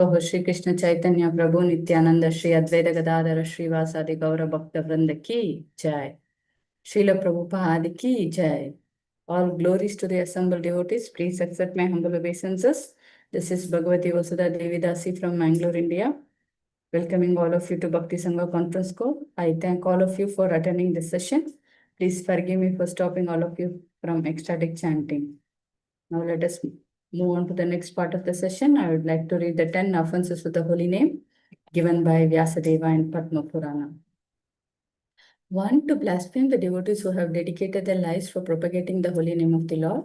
Prabhu Shri Krishna Chaitanya Prabhu Nityananda Shri Advaita Gadadhara Srivasadi Gaura Bhakta Vrinda Ki Jai. Srila Prabhupada Ki Jai. All glories to the assembled devotees. Please accept my humble obeisances. This is Bhagavati Vasudha Devi Dasi from Mangalore, India. Welcoming all of you to Bhakti Sangha conference call. I thank all of you for attending this session. Please forgive me for stopping all of you from ecstatic chanting. Now let us move on to the next part of the session. I would like to read the 10 offenses of the holy name given by Vyasadeva and Padma Purana. 1. To blaspheme the devotees who have dedicated their lives for propagating the holy name of the Lord.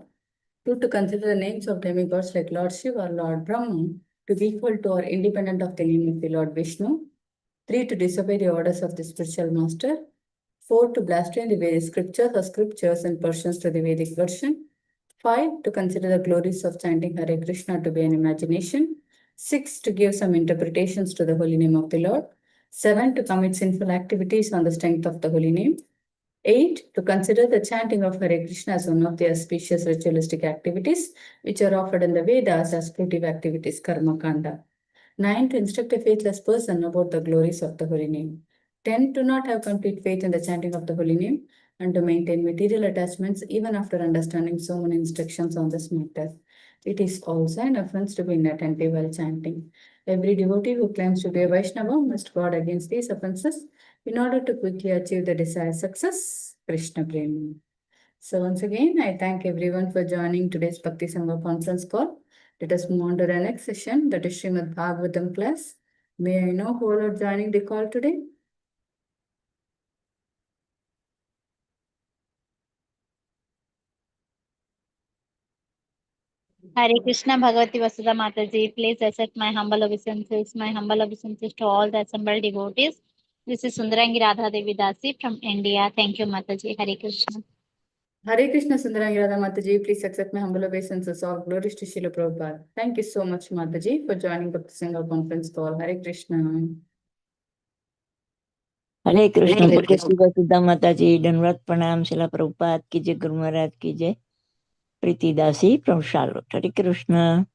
2. To consider the names of demigods like Lord Shiva or Lord Brahma to be equal to or independent of the name of the Lord Vishnu. 3. To disobey the orders of the spiritual master. 4. To blaspheme the Vedic scriptures or scriptures and portions to the Vedic version. 5. To consider the glories of chanting Hare Krishna to be an imagination. 6. To give some interpretations to the holy name of the Lord. 7. To commit sinful activities on the strength of the holy name. 8. To consider the chanting of Hare Krishna as one of the auspicious ritualistic activities which are offered in the Vedas as fruitive activities, Karma Kanda. 9. To instruct a faithless person about the glories of the holy name. 10. To not have complete faith in the chanting of the holy name and to maintain material attachments even after understanding so many instructions on this matter. It is also an offense to be inattentive while chanting. Every devotee who claims to be a Vaishnava must guard against these offenses in order to quickly achieve the desired success. Krishna Prema. So once again, I thank everyone for joining today's Bhakti Sangha conference call. Let us move on to the next session, that is Srimad Bhagavatam class. May I know who are joining the call today? Hare Krishna Bhagavati Vasudha Mataji, please accept my humble obeisances to all the assembled devotees. This is Sundarangi Radha Devi Dasi from India. Thank you, Mataji. Hare Krishna. Hare Krishna Sundarangi Radha Mataji, please accept my humble obeisances. All glories to Srila Prabhupada. Thank you so much, Mataji, for joining Bhakti Sangha conference call. Hare Krishna. हरे कृष्ण भगवती वसुधा माता जी, दंडवत प्रणाम, शिला प्रभुपाद की जय, गुरु महाराज की जय। प्रीति दासी from Charlotte. Hare Krishna.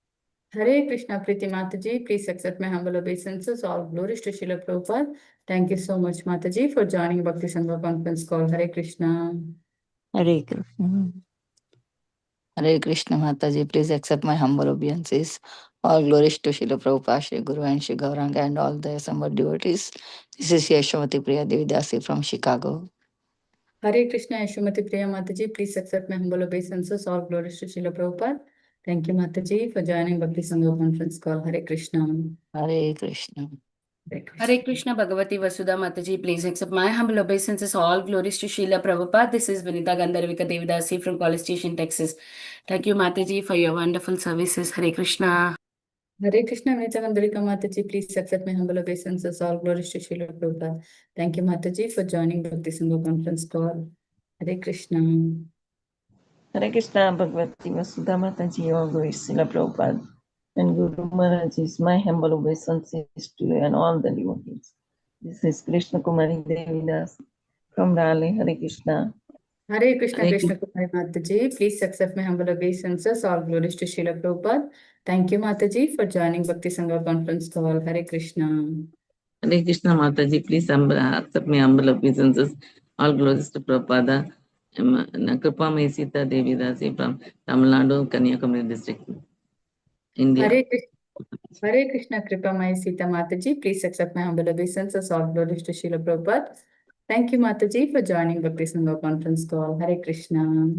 Hare Krishna Priti Mataji, please accept my humble obeisances. All glories to Srila Prabhupada. Thank you so much, Mataji, for joining Bhakti Sangha conference call. Hare Krishna. Hare Krishna. Hare Krishna Mataji, please accept my humble obeisances. All glories to Srila Prabhupada, Shri Guru and Shri Gauranga and all the assembled devotees. This is Yashavati Priya Devidasi from Chicago. Hare Krishna Yashumati Priya Mataji, please accept my humble obeisances. All glories to Srila Prabhupada. Thank you, Mataji, for joining Bhakti Sangha conference call. Hare Krishna. Hare Krishna. Hare Krishna Bhagavati Vasudha Mataji, please accept my humble obeisances. All glories to Srila Prabhupada. This is Vinita Gandharvika Devidasi from College Station, Texas. Thank you, Mataji, for your wonderful services. Hare Krishna. Hare Krishna Vinita Gandharvika Mataji, please accept my humble obeisances. All glories to Srila Prabhupada. Thank you, Mataji, for joining Bhakti Sangha conference call. Hare Krishna. Hare Krishna Bhagavati Vasudha Mataji, all glories to Srila Prabhupada and Guru Maharaj is my humble obeisances to you and all the devotees. This is Krishna Kumari Devidas from Raleigh. Hare Krishna. Hare Krishna Krishna Kumari Mataji, please accept my humble obeisances. All glories to Srila Prabhupada. Thank you, Mataji, for joining Bhakti Sangha conference call. Hare Krishna. Hare Krishna Mataji, please accept my humble obeisances. All glories to Prabhupada. Kripa Mai Sita Devi Dasi from Tamil Nadu, Kanyakumari district, India. Hare Krishna Kripa Mai Sita Mataji, please accept my humble obeisances. All glories to Srila Prabhupada. Thank you, Mataji, for joining Bhakti Sangha conference call. Hare Krishna.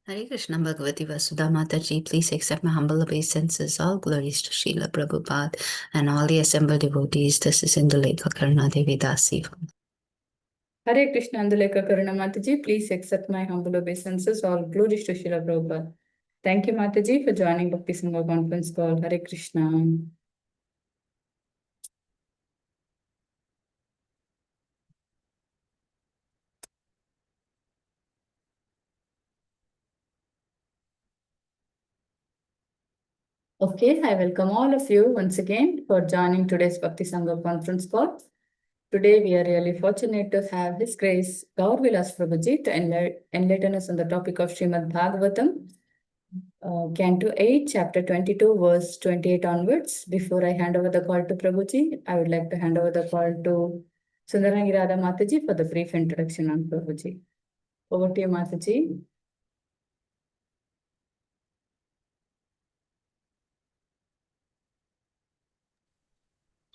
Hare Krishna Bhagavati Vasudha Mataji, please accept my humble obeisances. All glories to Srila Prabhupada and all the assembled devotees. This is Indulekha Karuna Devi Dasi. Hare Krishna Anduleka Karuna Mataji, please accept my humble obeisances. All glories to Srila Prabhupada. Thank you, Mataji, for joining Bhakti Sangha conference call. Hare Krishna. Okay, I welcome all of you once again for joining today's Bhakti Sangha conference call. Today we are really fortunate to have His Grace Gaur Vilas Prabhuji to enlighten us on the topic of Srimad Bhagavatam, Canto 8, Chapter 22, verse 28 onwards. Before I hand over the call to Prabhuji, I would like to hand over the call to Sundarangi Radha Mataji for the brief introduction on Prabhuji. Over to you, Mataji.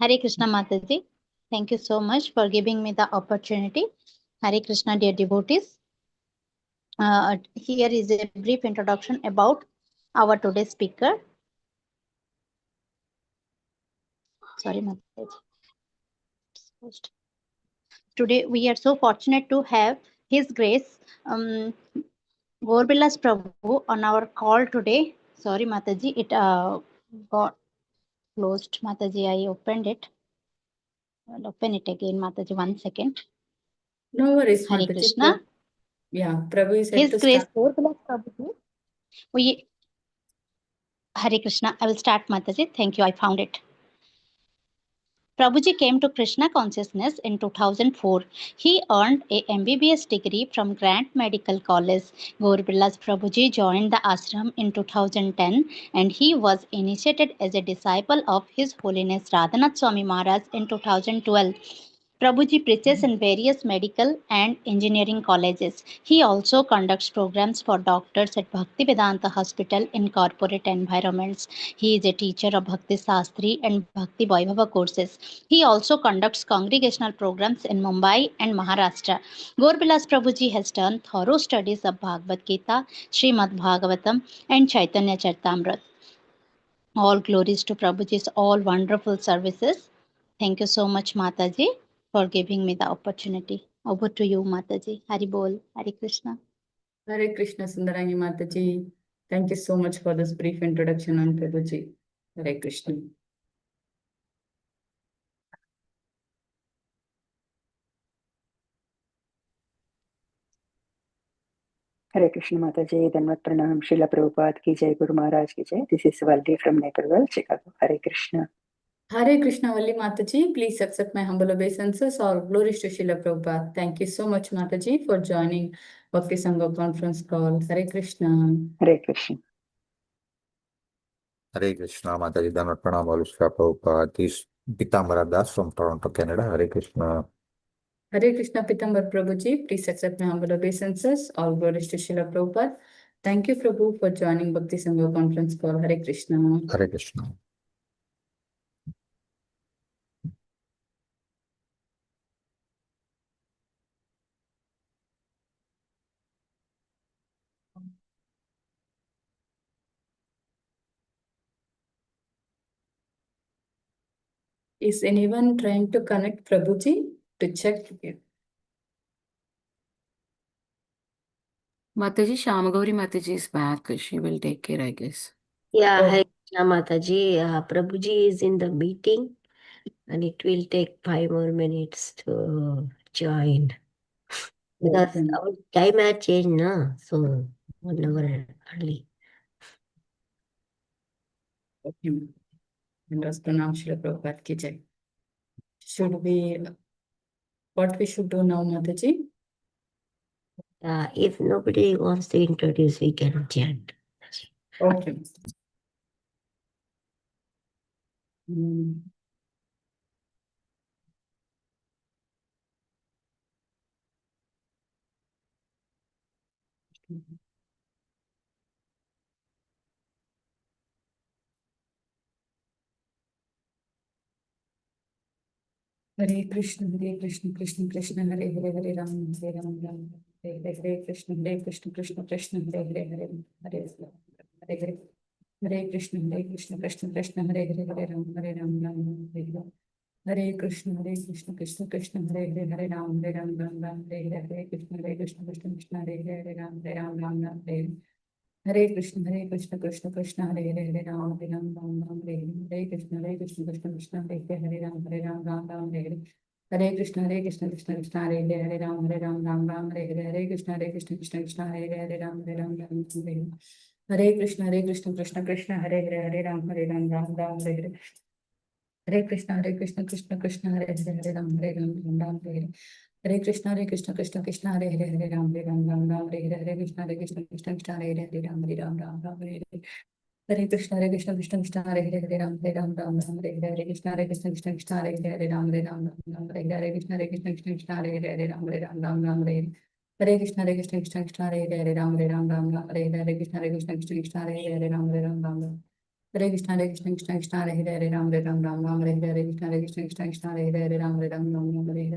Hare Krishna Mataji. Thank you so much for giving me the opportunity. Hare Krishna, dear devotees. Here is a brief introduction about our today's speaker. Sorry, Mataji. Today we are so fortunate to have His Grace Gaur Vilas Prabhu on our call today. Sorry, Mataji, it got closed. Mataji, I opened it. I'll open it again, Mataji. 1 second. No worries, Hare Mataji. Krishna. Yeah, Prabhu is His to Grace start. Gaur Vilas Prabhu. Hare Krishna. I will start, Mataji. Thank you. I found it. Prabhuji came to Krishna consciousness in 2004. He earned a MBBS degree from Grant Medical College. Gaur Vilas Prabhuji joined the ashram in 2010 and he was initiated as a disciple of His Holiness Radhanath Swami Maharaj in 2012. Prabhuji preaches in various medical and engineering colleges. He also conducts programs for doctors at Bhaktivedanta Hospital in corporate environments. He is a teacher of Bhakti Sastri and Bhakti Vaibhava courses. He also conducts congregational programs in Mumbai and Maharashtra. Gaur Vilas Prabhuji has done thorough studies of Bhagavad Gita, Srimad Bhagavatam, and Chaitanya Charitamrita. All glories to Prabhuji's all wonderful services. Thank you so much, Mataji, for giving me the opportunity. Over to you, Mataji. Hari Bol, Hari Krishna. Hare Krishna, Sundarangi Mataji. Thank you so much for this brief introduction on Prabhuji. Hare Krishna. Hare Krishna Mataji, Dhanvat Pranam, Srila Prabhupada ki jai, Guru Maharaj ki jai. This is Valdi from Naperville, Chicago. Hare Krishna. Hare Krishna, Valli Mataji. Please accept my humble obeisances. All glories to Srila Prabhupada. Thank you so much, Mataji, for joining Bhakti Sangha conference call. Hare Krishna. Hare Krishna. Hare Krishna, Mataji, Dhanvat Pranam, all Srila Prabhupada. This is Pitambar Das from Toronto, Canada. Hare Krishna. Hare Krishna, Pitambar Prabhuji. Please accept my humble obeisances. All glories to Srila Prabhupada. Thank you, Prabhu, for joining Bhakti Sangha conference call. Hare Krishna. Hare Krishna. Is anyone trying to connect Prabhuji to check? Mataji, Shamagauri Mataji is back. She will take care, I guess. Yeah, Oh. Hare Krishna Mataji. Prabhuji is in the meeting and it will take 5 more minutes to join. Because Okay. our time had changed, no? So 1 hour early. Okay. And was pronounced Srila Prabhupada ki jai. What we should do now, Mataji? If nobody wants to introduce, we can chant. Okay. Hare Krishna, Krishna Krishna, Hare Hare, Hare Ram, Ram, Hare Hare, Krishna Krishna, Krishna, Hare Hare, Hare Hare, Hare Krishna, Krishna Krishna, Hare Hare, Hare Ram, Ram, Hare Hare. Hare Krishna, Krishna Krishna, Hare Hare, Hare Ram, Ram, Hare Hare, Hare Krishna, Krishna, Hare Hare, Hare Ram, Ram, Hare Hare Krishna, Krishna Krishna, Hare Hare, Hare Ram, Ram, Hare Hare Krishna, Krishna, Hare Hare, Ram, Hare Hare. Hare Krishna, Krishna Krishna, Hare Hare, Hare Ram, Ram, Hare Hare, Hare Krishna, Krishna, Hare Hare, Ram, Ram, Hare Hare. Hare Krishna, Krishna Krishna, Hare Hare, Hare Ram, Ram, Hare Hare. Hare Krishna Krishna Krishna Hare Hare Hare Ram Ram Ram Hare Hare. Hare Krishna Krishna Krishna Hare Hare Hare Ram Ram Ram Hare Hare. Hare Krishna Krishna Krishna Hare Hare Ram Ram Ram Hare Hare. Hare Krishna Krishna Krishna Hare Hare Hare Ram Ram Ram Hare Hare. Hare Krishna Krishna Krishna Hare Hare Ram Ram Ram Hare Hare. Hare Krishna Krishna Krishna Hare Hare Ram Ram Ram Hare Hare. Hare Krishna Krishna Krishna Hare Hare Ram Ram Ram Hare Hare. Hare Krishna Krishna Krishna Hare Hare Ram Ram. Hare Krishna Krishna Krishna Hare Hare Ram Ram Hare Hare. Hare Krishna Krishna Krishna Hare Hare Ram Ram Hare Hare.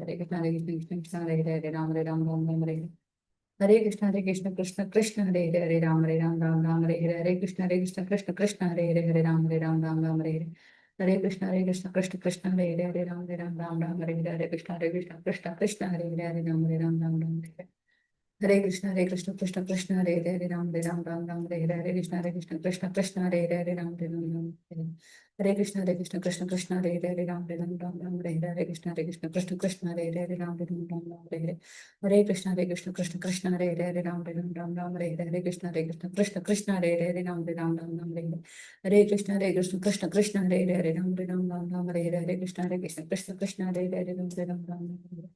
Hare Krishna Krishna Krishna Hare Hare Ram Ram Hare Hare. Hare Krishna Krishna Hare Hare Ram Ram Hare Hare. Hare Krishna Krishna Krishna Hare Hare Ram Ram Hare Hare. Hare Krishna Krishna Krishna Hare Hare Ram Ram Hare Hare. Hare Krishna Krishna Krishna Hare Hare Ram Ram Hare Hare. Hare Krishna Krishna Krishna Hare Hare Ram Ram Hare Hare. Hare Krishna Krishna Krishna Hare Hare Ram Ram Hare Hare. Hare Krishna Krishna Krishna Hare Hare Ram Ram Hare Hare. Hare Krishna Krishna Krishna Hare Hare Ram Ram Hare Hare. Hare Krishna Krishna Krishna Hare Hare Ram Ram Hare Hare. Hare Krishna Krishna Krishna Hare Hare Ram Ram Hare Hare. Hare Krishna Krishna Krishna Hare Hare Ram Ram Hare Hare.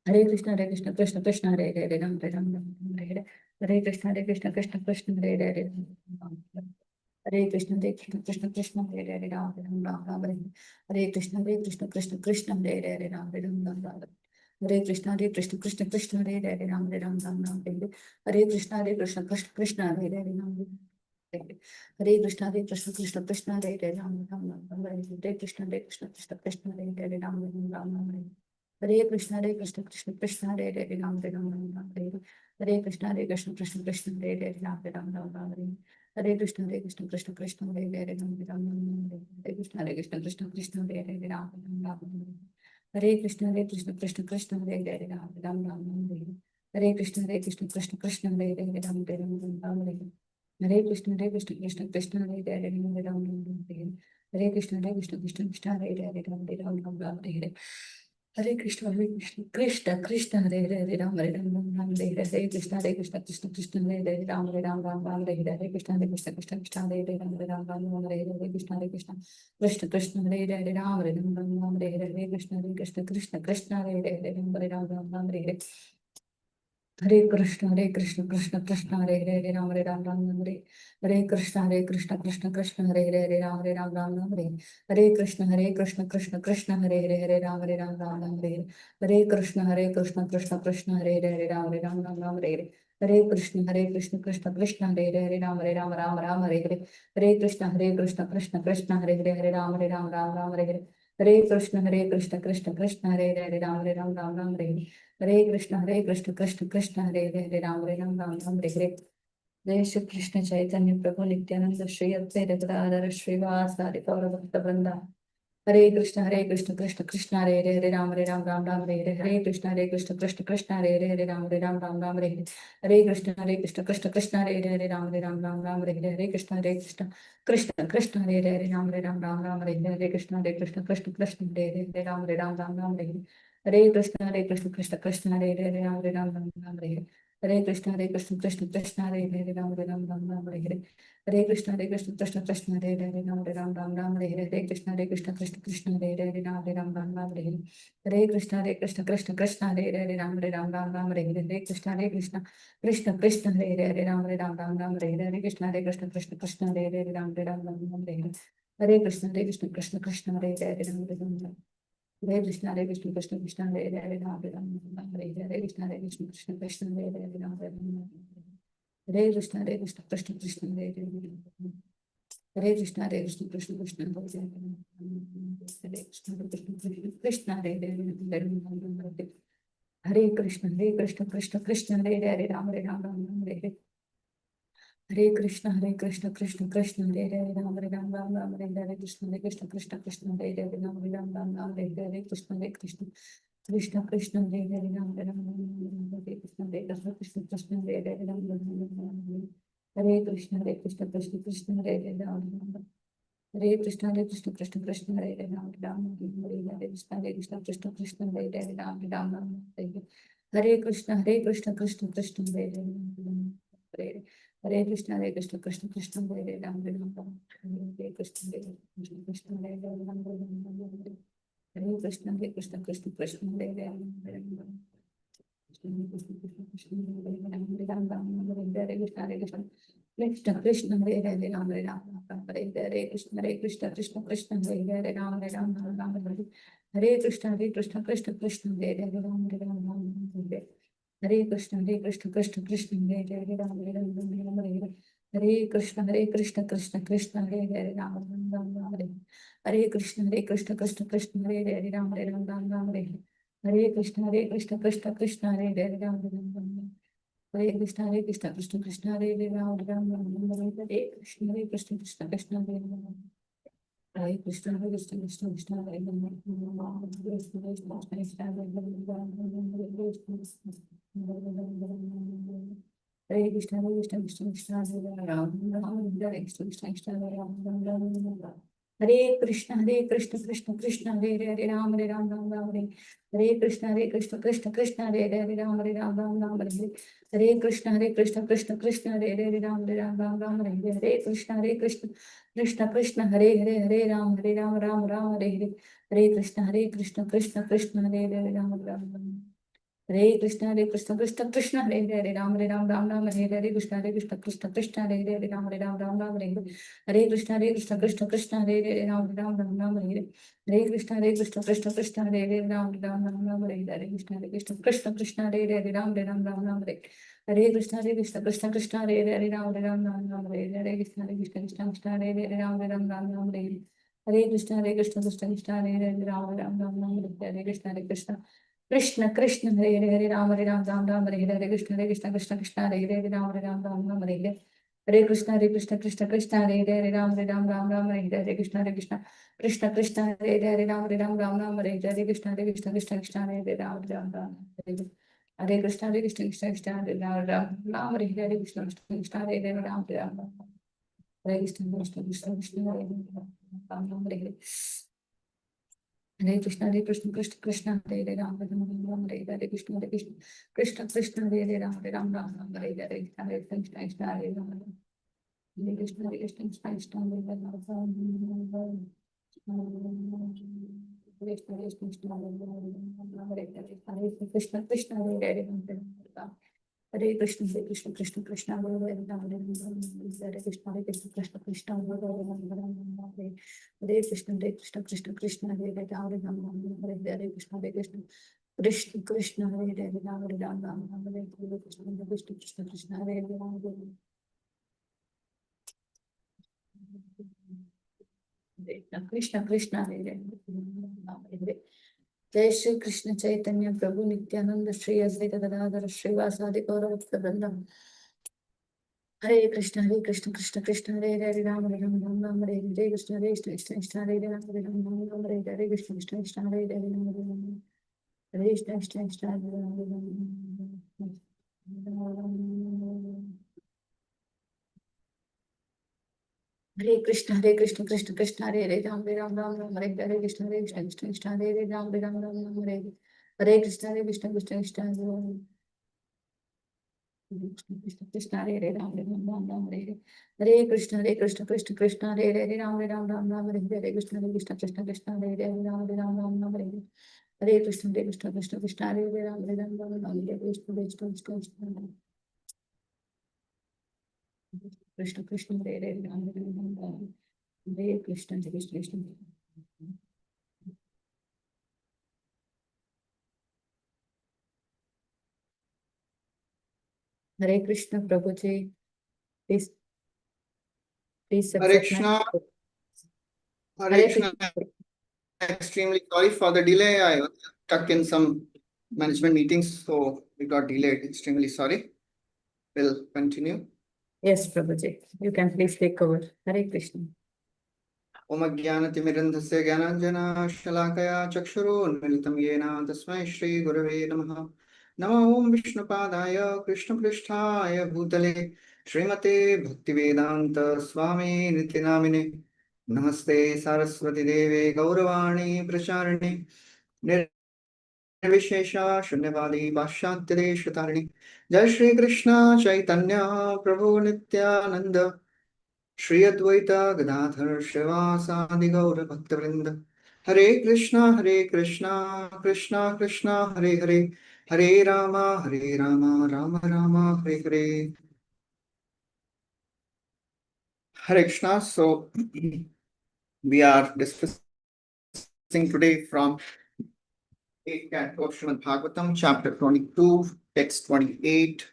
Hare Krishna Krishna Krishna Hare Hare Ram Ram Hare Hare. Hare Krishna Krishna Krishna Hare Hare Ram Ram Hare Hare. Hare Krishna Krishna Krishna Hare Hare Ram Ram Hare Hare. Hare Krishna Krishna Krishna Hare Hare Ram Ram Hare Hare. Hare Krishna Krishna Krishna Hare Hare Ram Ram Hare Hare. Hare Krishna Krishna Krishna Hare Hare Ram Ram Hare Hare. Hare Krishna Krishna Krishna Hare Hare Ram Ram Hare Hare. Hare Krishna Krishna Krishna Hare Hare Ram Ram Hare Hare. Hare Krishna Krishna Krishna Hare Hare Ram Ram Hare Hare. Hare Krishna Krishna Krishna Hare Hare Ram Ram Hare Hare. Hare Krishna Krishna Krishna Hare Hare Ram Ram Hare Hare. Hare Krishna Krishna Krishna Hare Hare Ram Ram Hare Hare. Hare Krishna Krishna Krishna Hare Hare Ram Ram Hare Hare. Hare Krishna Krishna Krishna Hare Hare Ram Hare Hare. Hare Krishna Krishna Krishna Hare Hare Ram Ram Hare Hare. Hare Krishna Krishna Krishna Hare Hare Ram Ram Hare Hare. Hare Krishna Krishna Krishna Hare Hare Ram Ram Hare Hare. Hare Krishna Krishna Hare Hare Ram Hare Hare. Hare Krishna Krishna Krishna Hare Hare Ram Hare Hare. Hare Krishna Krishna Krishna Hare Hare Ram Hare Hare. Hare Krishna Krishna Hare Hare Ram Hare Hare. Hare Krishna Krishna Krishna Hare Hare Ram Hare Hare. Hare Krishna Krishna Krishna Hare Hare Ram Hare. Hare Krishna Krishna Krishna Hare Hare Ram Hare. Hare Krishna Krishna Krishna Hare Hare Ram Hare. Hare Krishna Krishna Krishna Hare Hare Ram Hare. Hare Krishna Krishna Krishna Hare Hare Ram Ram Hare. Hare Krishna Krishna Krishna Hare Hare Ram Hare. Hare Krishna Krishna Krishna Hare Hare Ram Hare. Hare Krishna Krishna Hare Hare Ram Hare Hare. जय श्री कृष्ण चैतन्य प्रभु नित्यानंद श्री अद्वैत गदाधर श्रीवासादि गौर भक्त वृंदा. हरे कृष्ण कृष्ण कृष्ण हरे हरे हरे राम राम राम हरे हरे. हरे कृष्ण कृष्ण हरे हरे राम राम राम हरे हरे. हरे कृष्ण कृष्ण हरे हरे राम राम राम हरे हरे. हरे कृष्ण कृष्ण कृष्ण हरे हरे राम राम राम हरे हरे. हरे कृष्ण कृष्ण कृष्ण हरे हरे राम राम राम हरे हरे. हरे कृष्ण कृष्ण हरे हरे राम राम राम हरे हरे. हरे कृष्ण कृष्ण कृष्ण हरे हरे राम राम राम हरे हरे. हरे कृष्ण कृष्ण कृष्ण हरे हरे राम राम हरे हरे. हरे कृष्ण कृष्ण कृष्ण हरे हरे राम राम हरे हरे. हरे कृष्ण कृष्ण कृष्ण हरे हरे राम राम हरे हरे. हरे कृष्ण कृष्ण कृष्ण हरे हरे राम राम हरे हरे. हरे कृष्ण कृष्ण कृष्ण हरे हरे राम राम हरे हरे. हरे कृष्ण कृष्ण कृष्ण हरे हरे राम राम. हरे कृष्ण कृष्ण कृष्ण हरे हरे राम राम हरे हरे. हरे कृष्ण कृष्ण कृष्ण हरे हरे राम राम. हरे कृष्ण कृष्ण कृष्ण हरे हरे. हरे कृष्ण कृष्ण कृष्ण हरे हरे. हरे कृष्ण कृष्ण कृष्ण हरे हरे. हरे कृष्ण कृष्ण कृष्ण हरे हरे राम राम हरे हरे. हरे कृष्ण कृष्ण कृष्ण हरे हरे राम राम हरे हरे. हरे कृष्ण कृष्ण कृष्ण हरे हरे राम राम हरे हरे. हरे कृष्ण कृष्ण कृष्ण हरे हरे राम राम. हरे कृष्ण कृष्ण कृष्ण हरे हरे राम राम. हरे कृष्ण कृष्ण कृष्ण हरे हरे राम राम. हरे कृष्ण कृष्ण कृष्ण हरे हरे राम राम हरे हरे. हरे कृष्ण कृष्ण कृष्ण हरे हरे राम राम हरे हरे. हरे कृष्ण कृष्ण कृष्ण हरे हरे राम राम हरे हरे. हरे कृष्ण कृष्ण कृष्ण हरे राम हरे राम हरे कृष्ण कृष्ण हरे राम राम हरे हरे कृष्ण कृष्ण कृष्ण हरे राम हरे राम कृष्ण कृष्ण हरे राम हरे राम राम हरे हरे कृष्ण कृष्ण कृष्ण हरे राम हरे राम हरे हरे कृष्ण कृष्ण हरे राम हरे राम राम हरे कृष्ण कृष्ण कृष्ण हरे राम हरे राम राम हरे कृष्ण कृष्ण कृष्ण हरे राम हरे राम राम हरे कृष्ण कृष्ण हरे राम राम राम हरे कृष्ण कृष्ण कृष्ण हरे राम हरे राम राम राम हरे कृष्ण कृष्ण कृष्ण हरे राम हरे राम राम हरे कृष्ण कृष्ण कृष्ण हरे राम राम राम हरे कृष्ण कृष्ण कृष्ण हरे राम हरे कृष्ण कृष्ण कृष्ण हरे राम हरे कृष्ण कृष्ण हरे कृष्ण कृष्ण हरे राम हरे कृष्ण हरे राम हरे कृष्ण कृष्ण हरे राम राम राम हरे कृष्ण कृष्ण हरे राम राम राम हरे कृष्ण कृष्ण हरे राम राम राम हरे कृष्ण कृष्ण हरे राम राम राम हरे कृष्ण कृष्ण हरे राम राम हरे कृष्ण कृष्ण हरे राम राम राम हरे कृष्ण कृष्ण कृष्ण हरे राम राम राम हरे कृष्ण कृष्ण हरे राम राम हरे कृष्ण कृष्ण हरे राम राम हरे कृष्ण कृष्ण कृष्ण हरे राम राम हरे कृष्ण कृष्ण हरे राम हरे कृष्ण कृष्ण हरे राम हरे कृष्ण कृष्ण हरे राम कृष्ण हरे राम राम हरे कृष्ण कृष्ण हरे राम हरे कृष्ण कृष्ण हरे राम हरे कृष्ण कृष्ण हरे राम हरे कृष्ण हरे राम हरे कृष्ण कृष्ण हरे राम हरे कृष्ण हरे राम हरे कृष्ण कृष्ण हरे राम हरे कृष्ण कृष्ण हरे राम हरे कृष्ण कृष्ण कृष्ण हरे राम हरे कृष्ण हरे राम हरे कृष्ण कृष्ण हरे राम कृष्ण कृष्ण हरे राम हरे कृष्ण कृष्ण हरे राम हरे कृष्ण कृष्ण हरे कृष्ण कृष्ण हरे राम हरे कृष्ण हरे राम हरे कृष्ण कृष्ण हरे राम कृष्ण कृष्ण हरे राम हरे जय श्री कृष्ण चैतन्य प्रभु नित्यानंद श्री अद्वैत गदाधर श्रीवासादि गौर वृंद हरे कृष्ण कृष्ण कृष्ण हरे राम राम राम हरे कृष्ण कृष्ण हरे राम राम राम हरे कृष्ण कृष्ण हरे राम हरे कृष्ण हरे कृष्ण कृष्ण हरे राम राम हरे कृष्ण हरे राम राम हरे कृष्ण हरे कृष्ण हरे राम हरे कृष्ण कृष्ण हरे राम हरे कृष्ण कृष्ण हरे राम हरे कृष्ण कृष्ण हरे राम हरे कृष्ण हरे राम हरे कृष्ण कृष्ण हरे कृष्ण प्रभु जी please Hare accept my Krishna, Hare Hare Krishna. Krishna Extremely sorry for the delay. I was stuck in some management meetings, so we got delayed. Extremely sorry. We'll continue. Yes, Prabhuji, you can please take over. Hare Krishna. ओम ज्ञानतिमिरन्धस्य ज्ञानाञ्जना शलाकया चक्षुरुन्मिलितं येन तस्मै श्रीगुरवे नमः। नमः ॐ विष्णुपादाय कृष्णपृष्ठाय भूतले श्रीमते भक्तिवेदान्त स्वामी नित्यनामिने नमस्ते सारस्वती देवे गौरवाणी प्रचारिणे Nirvishesha Shunyavadi Pashantyade Shritarni Jai Shri Krishna Chaitanya Prabhu Nityananda Shri Advaita Gadadhar Shivasadi Gaura Bhaktavrinda Hare Krishna Krishna Krishna Hare Hare Hare Rama Rama Rama Hare Hare Hare Krishna. So we are discussing today from 8th canto of Srimad Bhagavatam, chapter 22, text 28.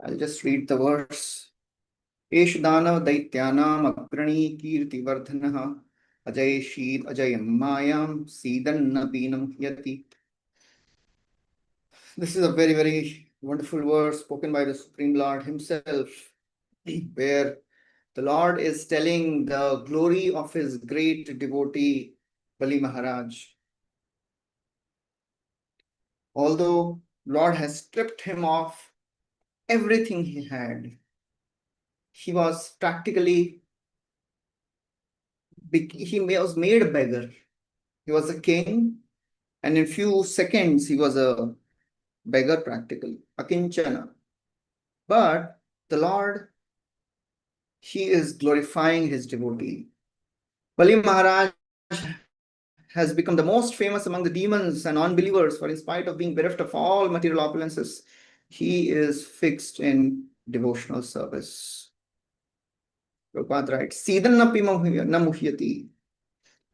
I'll just read the verse. Esh danav daityanam agrani kirti vardhanah ajay sheed ajayam mayam sidanna binam yati. This is a very, very wonderful verse spoken by the Supreme Lord himself, where the Lord is telling the glory of his great devotee, Bali Maharaj. Although Lord has stripped him of everything he had, he was practically, he was made a beggar. He was a king, and in few seconds he was a beggar practically, akinchana. But the Lord, he is glorifying his devotee. Bali Maharaj has become the most famous among the demons and unbelievers, for in spite of being bereft of all material opulences, he is fixed in devotional service. Prabhupada writes, Sidannapi na muhyati.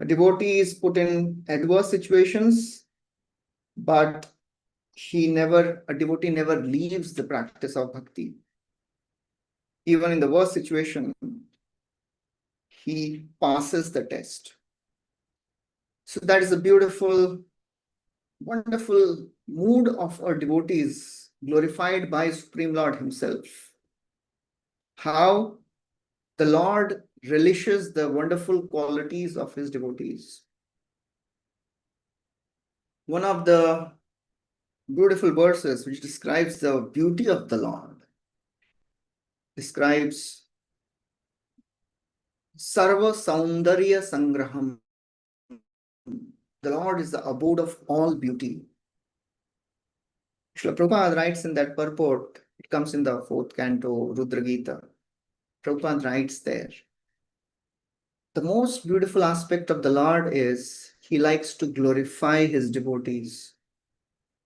A devotee is put in adverse situations, but a devotee never leaves the practice of bhakti. Even in the worst situation, he passes the test. So that is a beautiful, wonderful mood of our devotees, glorified by Supreme Lord himself. How the Lord relishes the wonderful qualities of his devotees. One of the beautiful verses which describes the beauty of the Lord describes Sarva Saundarya Sangraham. The Lord is the abode of all beauty. Srila Prabhupada writes in that purport, it comes in the 4th canto, Rudra Gita. Prabhupada writes there, the most beautiful aspect of the Lord is he likes to glorify his devotees.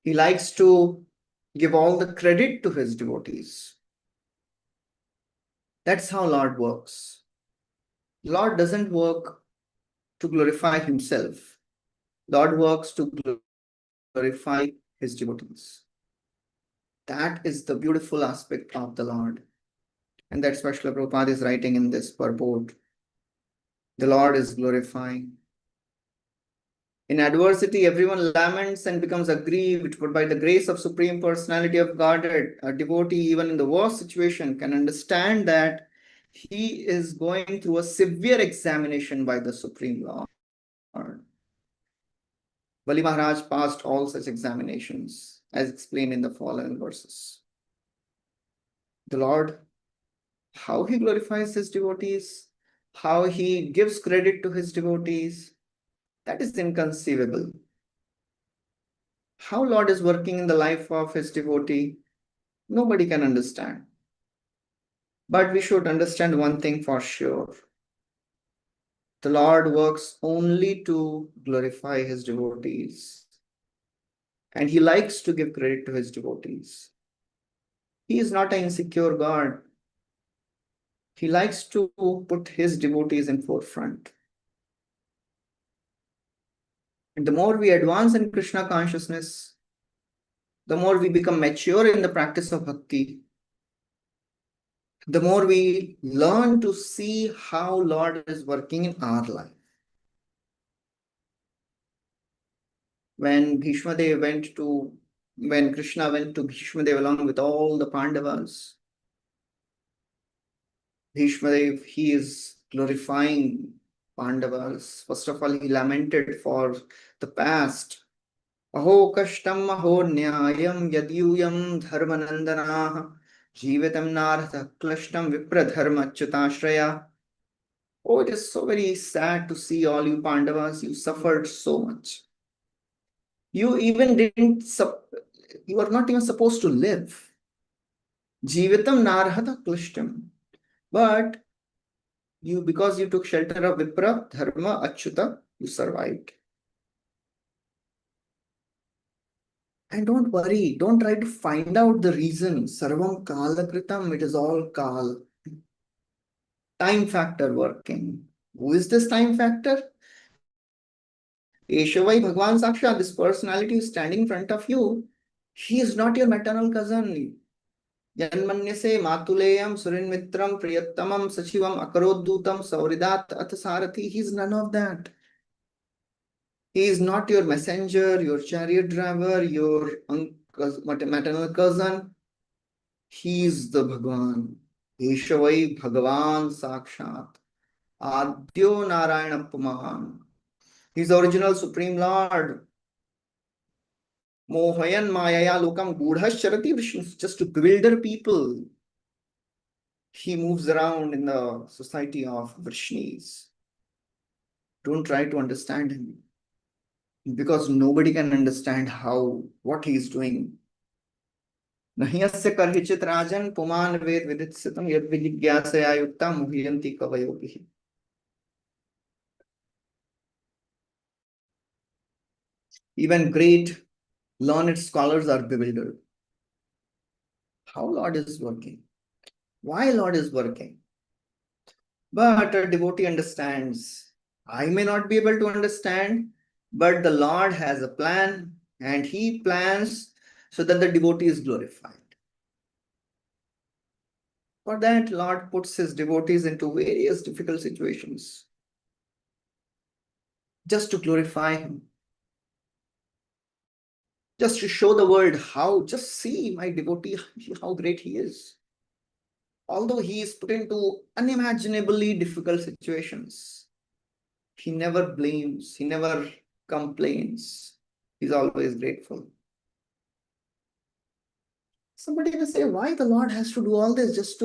He likes to give all the credit to his devotees. That's how Lord works. Lord doesn't work to glorify himself. Lord works to glorify his devotees. That is the beautiful aspect of the Lord. And that's what Srila Prabhupada is writing in this purport. The Lord is glorifying. In adversity, everyone laments and becomes aggrieved, but by the grace of Supreme Personality of Godhead, a devotee, even in the worst situation, can understand that he is going through a severe examination by the Supreme Lord. Bali Maharaj passed all such examinations, as explained in the following verses. The Lord, how he glorifies his devotees, how he gives credit to his devotees, that is inconceivable. How Lord is working in the life of his devotee, nobody can understand. But we should understand one thing for sure. The Lord works only to glorify his devotees. And he likes to give credit to his devotees. He is not an insecure God. He likes to put his devotees in forefront. And the more we advance in Krishna consciousness, the more we become mature in the practice of bhakti, the more we learn to see how Lord is working in our life. When Krishna went to Bhishmadev along with all the Pandavas, Bhishmadev, he is glorifying Pandavas. First of all, he lamented for the past. Aho kashtam aho nyayam yadyuyam dharmanandanaha jivatam nartha klashtam vipradharma chutashraya. Oh, it is so very sad to see all you Pandavas, you suffered so much. You are not even supposed to live. Jivitam narhata klishtam. But because you took shelter of Vipra, Dharma, Achyuta, you survived. And don't worry, don't try to find out the reason. Sarvam kala kritam, it is all kal. Time factor working. Who is this time factor? Eshavai Bhagwan Saksha, this personality is standing in front of you. He is not your maternal cousin. Janmanyase Matuleyam Surinmitram Priyattamam Sachivam Akaroddutam Sauridat Athasarathi. He is none of that. He is not your messenger, your chariot driver, your maternal cousin. He is the Bhagwan. Eshavai Bhagavan Sakshat. Adyo Narayana Pumahan. He is the original Supreme Lord. Mohayan Mayaya Lokam Gudhasharati Vishnu. Just to bewilder people. He moves around in the society of Vrishnis. Don't try to understand him. Because nobody can understand what he is doing. Nahyasya karhichit rajan puman ved viditsitam yad vijigyasaya yukta muhyanti kavayopihi. Even great learned scholars are bewildered. How Lord is working? Why Lord is working? But a devotee understands. I may not be able to understand, but the Lord has a plan and he plans so that the devotee is glorified. For that, Lord puts his devotees into various difficult situations just to glorify him. Just to show the world just see my devotee, how great he is. Although he is put into unimaginably difficult situations, he never blames, he never complains. He's always grateful. Somebody will say, why the Lord has to do all this just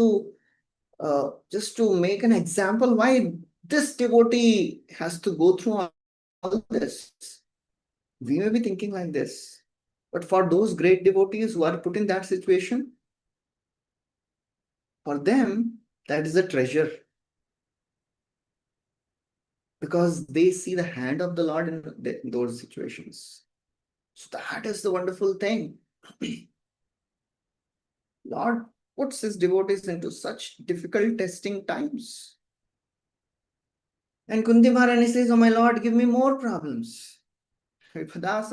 to make an example? Why this devotee has to go through all this? We may be thinking like this, but for those great devotees who are put in that situation, for them, that is a treasure. Because they see the hand of the Lord in those situations. So that is the wonderful thing. Lord puts his devotees into such difficult testing times. And Kunti Maharani says, oh my Lord, give me more problems. Vipada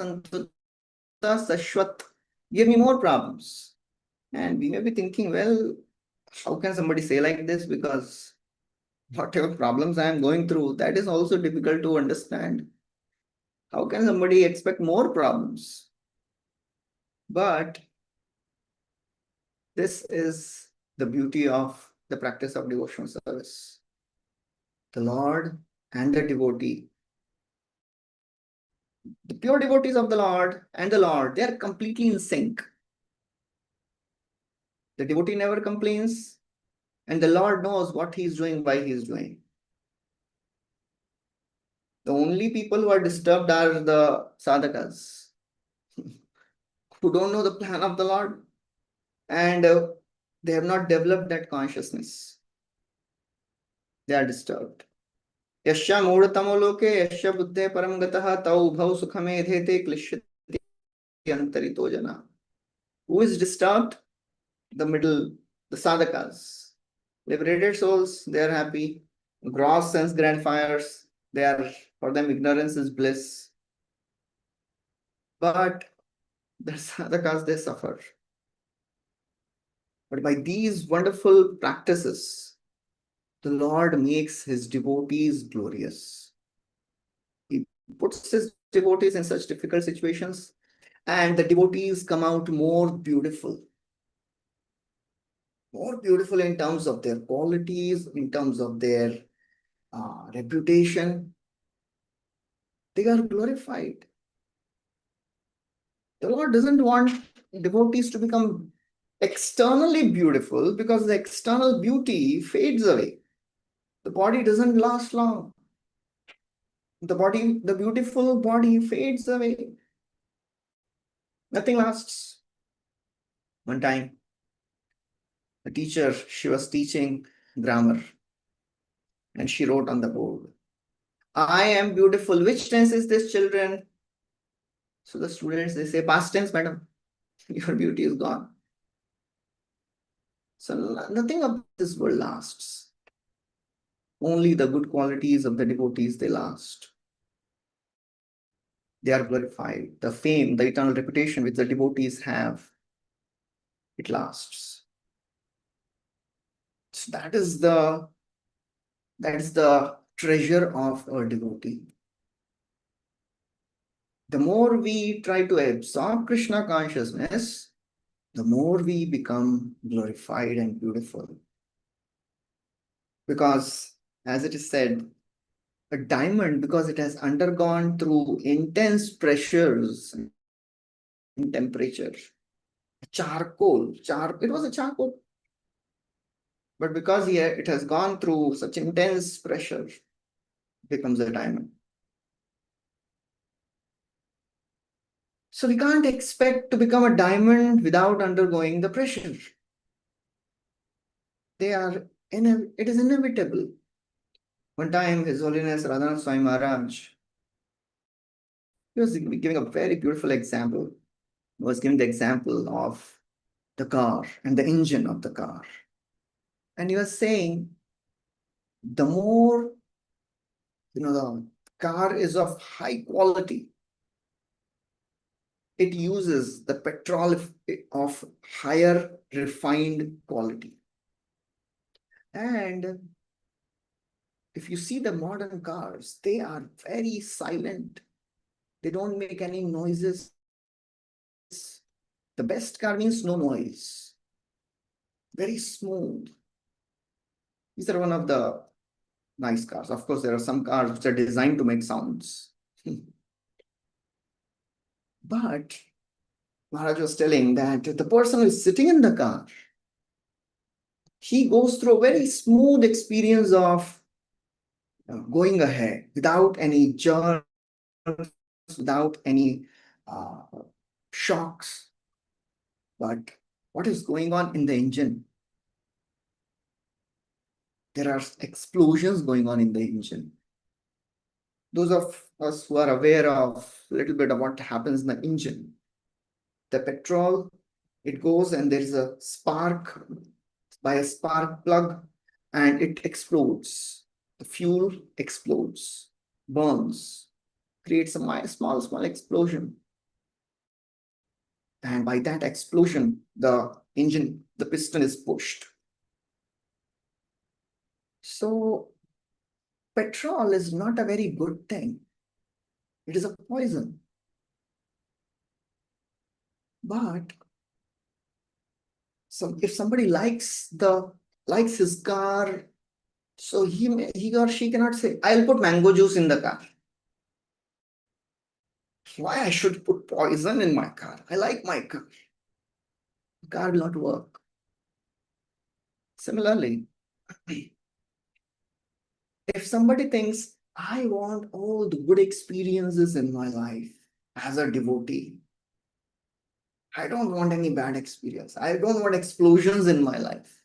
Sashwat, give me more problems. And we may be thinking, well, how can somebody say like this? Because whatever problems I am going through, that is also difficult to understand. How can somebody expect more problems? But this is the beauty of the practice of devotional service. The Lord and the devotee, the pure devotees of the Lord and the Lord, they are completely in sync. The devotee never complains, and the Lord knows what he is doing, why he is doing. The only people who are disturbed are the sadhakas, who don't know the plan of the Lord, and they have not developed that consciousness. They are disturbed. Yasya mudhatamo loke yasya buddhe param gataha tau bhau sukhamedhete klishyati antarito jana. Who is disturbed? The middle, the sadhakas. Liberated souls, they are happy. Gross sense gratifiers, for them ignorance is bliss. But the sadhakas, they suffer. But by these wonderful practices, the Lord makes his devotees glorious. He puts his devotees in such difficult situations, and the devotees come out more beautiful. More beautiful in terms of their qualities, in terms of their reputation. They are glorified. The Lord doesn't want devotees to become externally beautiful because the external beauty fades away. The body doesn't last long. The beautiful body fades away. Nothing lasts. One time, the teacher, she was teaching grammar, and she wrote on the board, I am beautiful. Which tense is this, children? So the students, they say, past tense, madam. Your beauty is gone. So nothing of this world lasts. Only the good qualities of the devotees, they last. They are glorified. The fame, the eternal reputation which the devotees have, it lasts. So that is the treasure of a devotee. The more we try to absorb Krishna consciousness, the more we become glorified and beautiful. Because, as it is said, a diamond, because it has undergone through intense pressures and temperature, it was a charcoal, but because it has gone through such intense pressure, it becomes a diamond. So we can't expect to become a diamond without undergoing the pressure. It is inevitable. One time, His Holiness Radhanath Swami Maharaj, he was giving a very beautiful example. He was giving the example of the car and the engine of the car. And he was saying, the more, the car is of high quality, it uses the petrol of higher refined quality. And if you see the modern cars, they are very silent. They don't make any noises. The best car means no noise. Very smooth. These are one of the nice cars. Of course, there are some cars which are designed to make sounds. But Maharaj was telling that the person who is sitting in the car, he goes through a very smooth experience of going ahead without any jerks, without any shocks. But what is going on in the engine? There are explosions going on in the engine. Those of us who are aware of a little bit of what happens in the engine, the petrol, it goes and there is a spark by a spark plug and it explodes. The fuel explodes, burns, creates a small explosion. And by that explosion, the piston is pushed. So petrol is not a very good thing. It is a poison. But if somebody likes his car, so he or she cannot say, I'll put mango juice in the car. Why I should put poison in my car? I like my car. The car will not work. Similarly, if somebody thinks, I want all the good experiences in my life as a devotee, I don't want any bad experience. I don't want explosions in my life.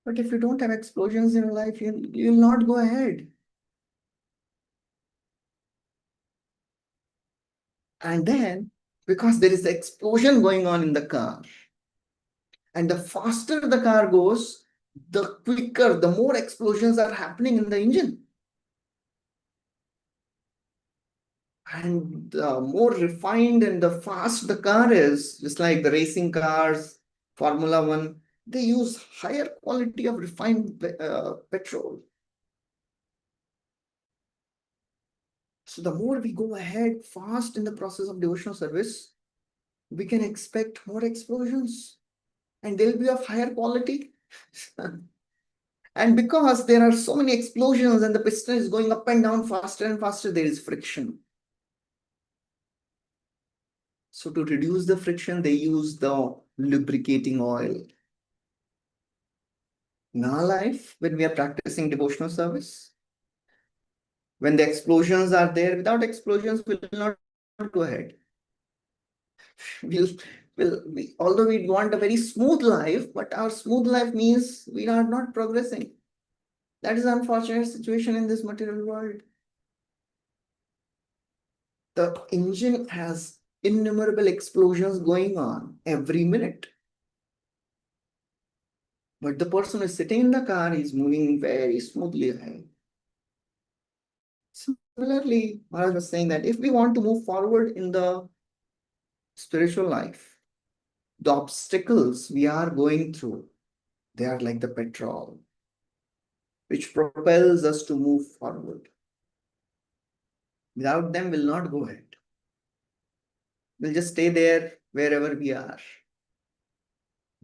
But if you don't have explosions in your life, you'll not go ahead. And then, because there is an explosion going on in the car, and the faster the car goes, the quicker, the more explosions are happening in the engine. And the more refined and the fast the car is, just like the racing cars, Formula One, they use higher quality of refined petrol. So the more we go ahead fast in the process of devotional service, we can expect more explosions and they'll be of higher quality. And because there are so many explosions and the piston is going up and down faster and faster, there is friction. So to reduce the friction, they use the lubricating oil. In our life, when we are practicing devotional service, when the explosions are there, without explosions, we will not go ahead. Although we want a very smooth life, but our smooth life means we are not progressing. That is an unfortunate situation in this material world. The engine has innumerable explosions going on every minute. But the person who is sitting in the car is moving very smoothly ahead. Similarly, Maharaj was saying that if we want to move forward in the spiritual life, the obstacles we are going through, they are like the petrol, which propels us to move forward. Without them, we'll not go ahead. We'll just stay there wherever we are.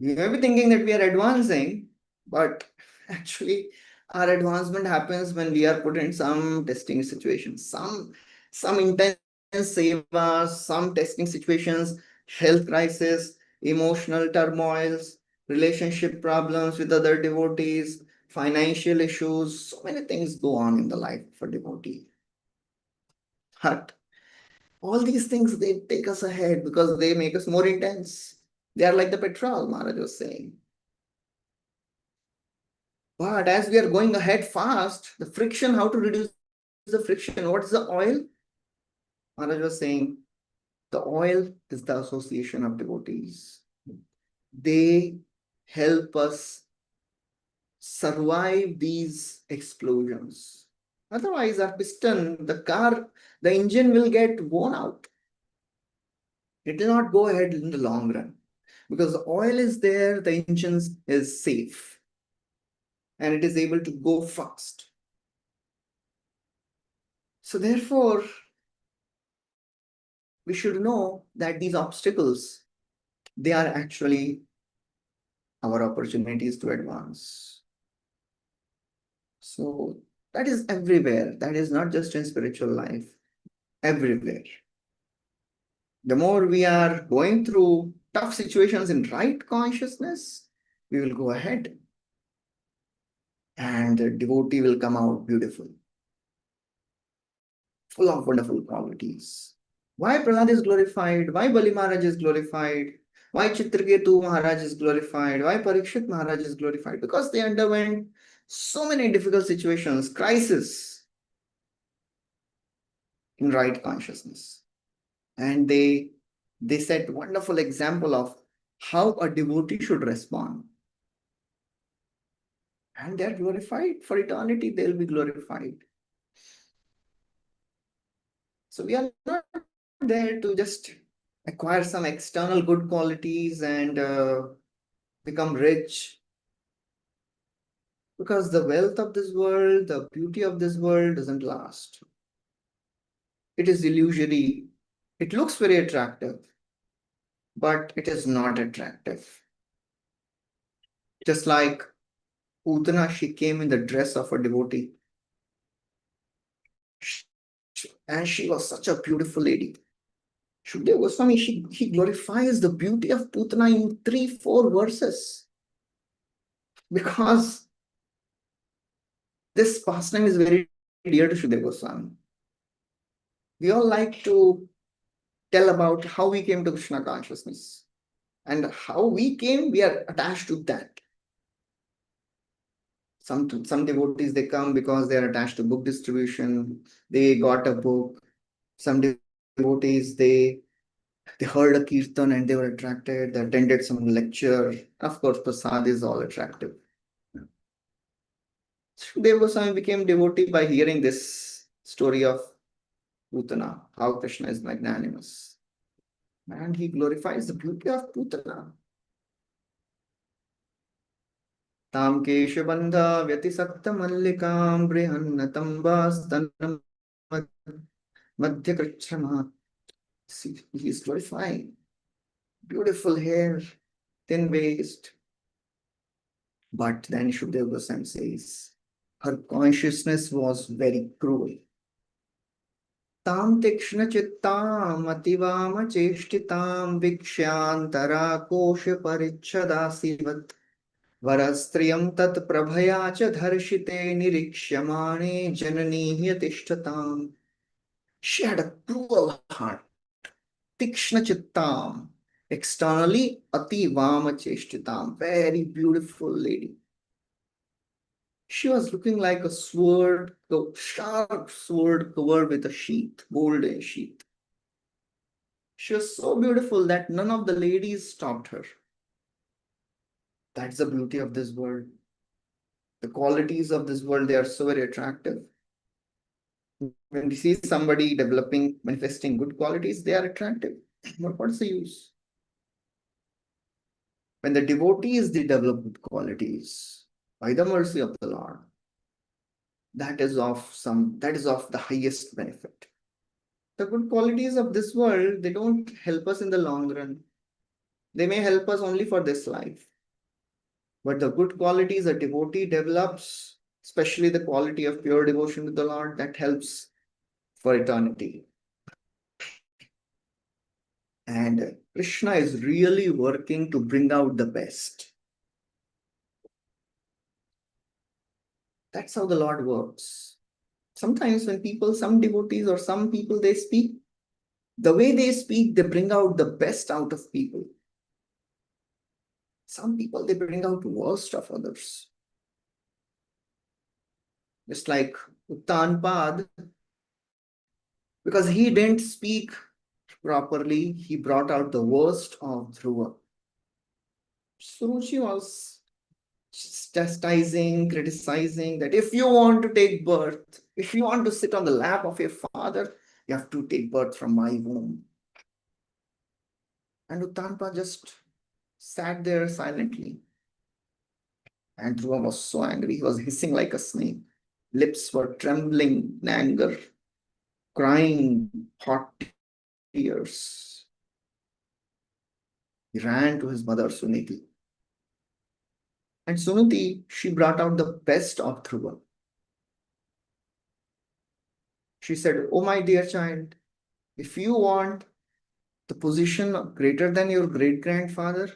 We may be thinking that we are advancing, but actually our advancement happens when we are put in some testing situations, some intense seva, some testing situations, health crisis, emotional turmoils, relationship problems with other devotees, financial issues, so many things go on in the life of a devotee. But all these things, they take us ahead because they make us more intense. They are like the petrol, Maharaj was saying. But as we are going ahead fast, the friction, how to reduce the friction? What is the oil? Maharaj was saying, the oil is the association of devotees. They help us survive these explosions. Otherwise, our piston, the car, the engine will get worn out. It will not go ahead in the long run. Because the oil is there, the engine is safe. And it is able to go fast. So therefore, we should know that these obstacles, they are actually our opportunities to advance. So that is everywhere. That is not just in spiritual life, everywhere. The more we are going through tough situations in right consciousness, we will go ahead. And the devotee will come out beautiful, full of wonderful qualities. Why Prahlad is glorified? Why Bali Maharaj is glorified? Why Chitraketu Maharaj is glorified? Why Parikshit Maharaj is glorified? Because they underwent so many difficult situations, crisis in right consciousness. And they set wonderful example of how a devotee should respond. And they're glorified for eternity, they'll be glorified. So we are not there to just acquire some external good qualities and become rich. Because the wealth of this world, the beauty of this world doesn't last. It is illusory. It looks very attractive, but it is not attractive. Just like Putana, she came in the dress of a devotee. And she was such a beautiful lady. Shukdev Goswami, he glorifies the beauty of Putana in 3-4 verses. Because this pastime is very dear to Shukdev Goswami. We all like to tell about how we came to Krishna consciousness. And how we came, we are attached to that. Some devotees, they come because they are attached to book distribution. They got a book. Some devotees, they heard a kirtan and they were attracted. They attended some lecture. Of course, prasad is all attractive. Shukdev Goswami became devotee by hearing this story of Putana, how Krishna is magnanimous. And he glorifies the beauty of Putana. ताम केशबंध व्यतिसक्त मल्लिकां बृहन्नतंबास्तन मध्यकृच्छ्रमा. He is glorifying. Beautiful hair, thin waist. But then Shukdev Goswami says, her consciousness was very cruel. Tam tikshna chittam ativama cheshtitam vikshantara kosha parichadasivat varastriyam tat prabhaya cha dharshite nirikshямane janani yatishtatam. She had a cruel heart. Tikshna Chittam. Externally, Ati Vama Cheshtitam. Very beautiful lady. She was looking like a sword, a sharp sword covered with a sheath, golden sheath. She was so beautiful that none of the ladies stopped her. That's the beauty of this world. The qualities of this world, they are so very attractive. When we see somebody developing, manifesting good qualities, they are attractive. But what's the use? When the devotees, they develop good qualities by the mercy of the Lord, that is of the highest benefit. The good qualities of this world, they don't help us in the long run. They may help us only for this life. But the good qualities a devotee develops, especially the quality of pure devotion to the Lord, that helps for eternity. And Krishna is really working to bring out the best. That's how the Lord works. Sometimes when some devotees or some people, they speak, the way they speak, they bring out the best out of people. Some people, they bring out the worst of others. Just like Uttanpad, because he didn't speak properly, he brought out the worst of Dhruva. Suruchi was chastising, criticizing that if you want to take birth, if you want to sit on the lap of your father, you have to take birth from my womb. And Uttanpa just sat there silently. And Dhruva was so angry, he was hissing like a snake. Lips were trembling in anger, crying hot tears. He ran to his mother Suniti. And Suniti, she brought out the best of Dhruva. She said, "Oh, my dear child, if you want the position greater than your great-grandfather,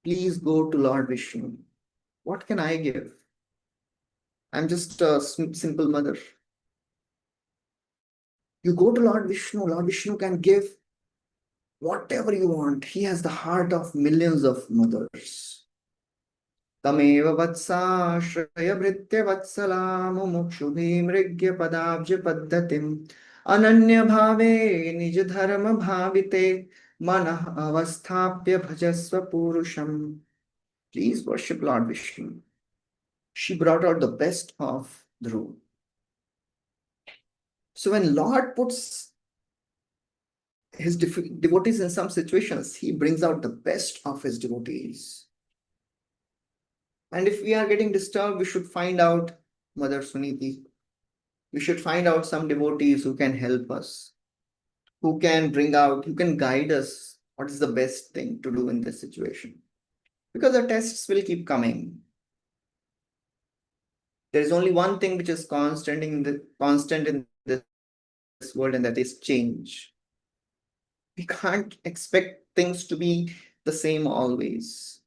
please go to Lord Vishnu. What can I give? I'm just a simple mother. You go to Lord Vishnu can give whatever you want. He has the heart of millions of mothers. Tameva vatsa bhritya vatsala mumukshubhi mrigya padabja paddatim ananya bhave nij dharma bhavite manah avasthapya bhajasva purusham." Please worship Lord Vishnu. She brought out the best of Dhruva. So when Lord puts his devotees in some situations, he brings out the best of his devotees. And if we are getting disturbed, we should find out Mother Suniti. We should find out some devotees who can help us, who can guide us what is the best thing to do in this situation. Because the tests will keep coming. There is only one thing which is constant in this world, and that is change. We can't expect things to be the same always.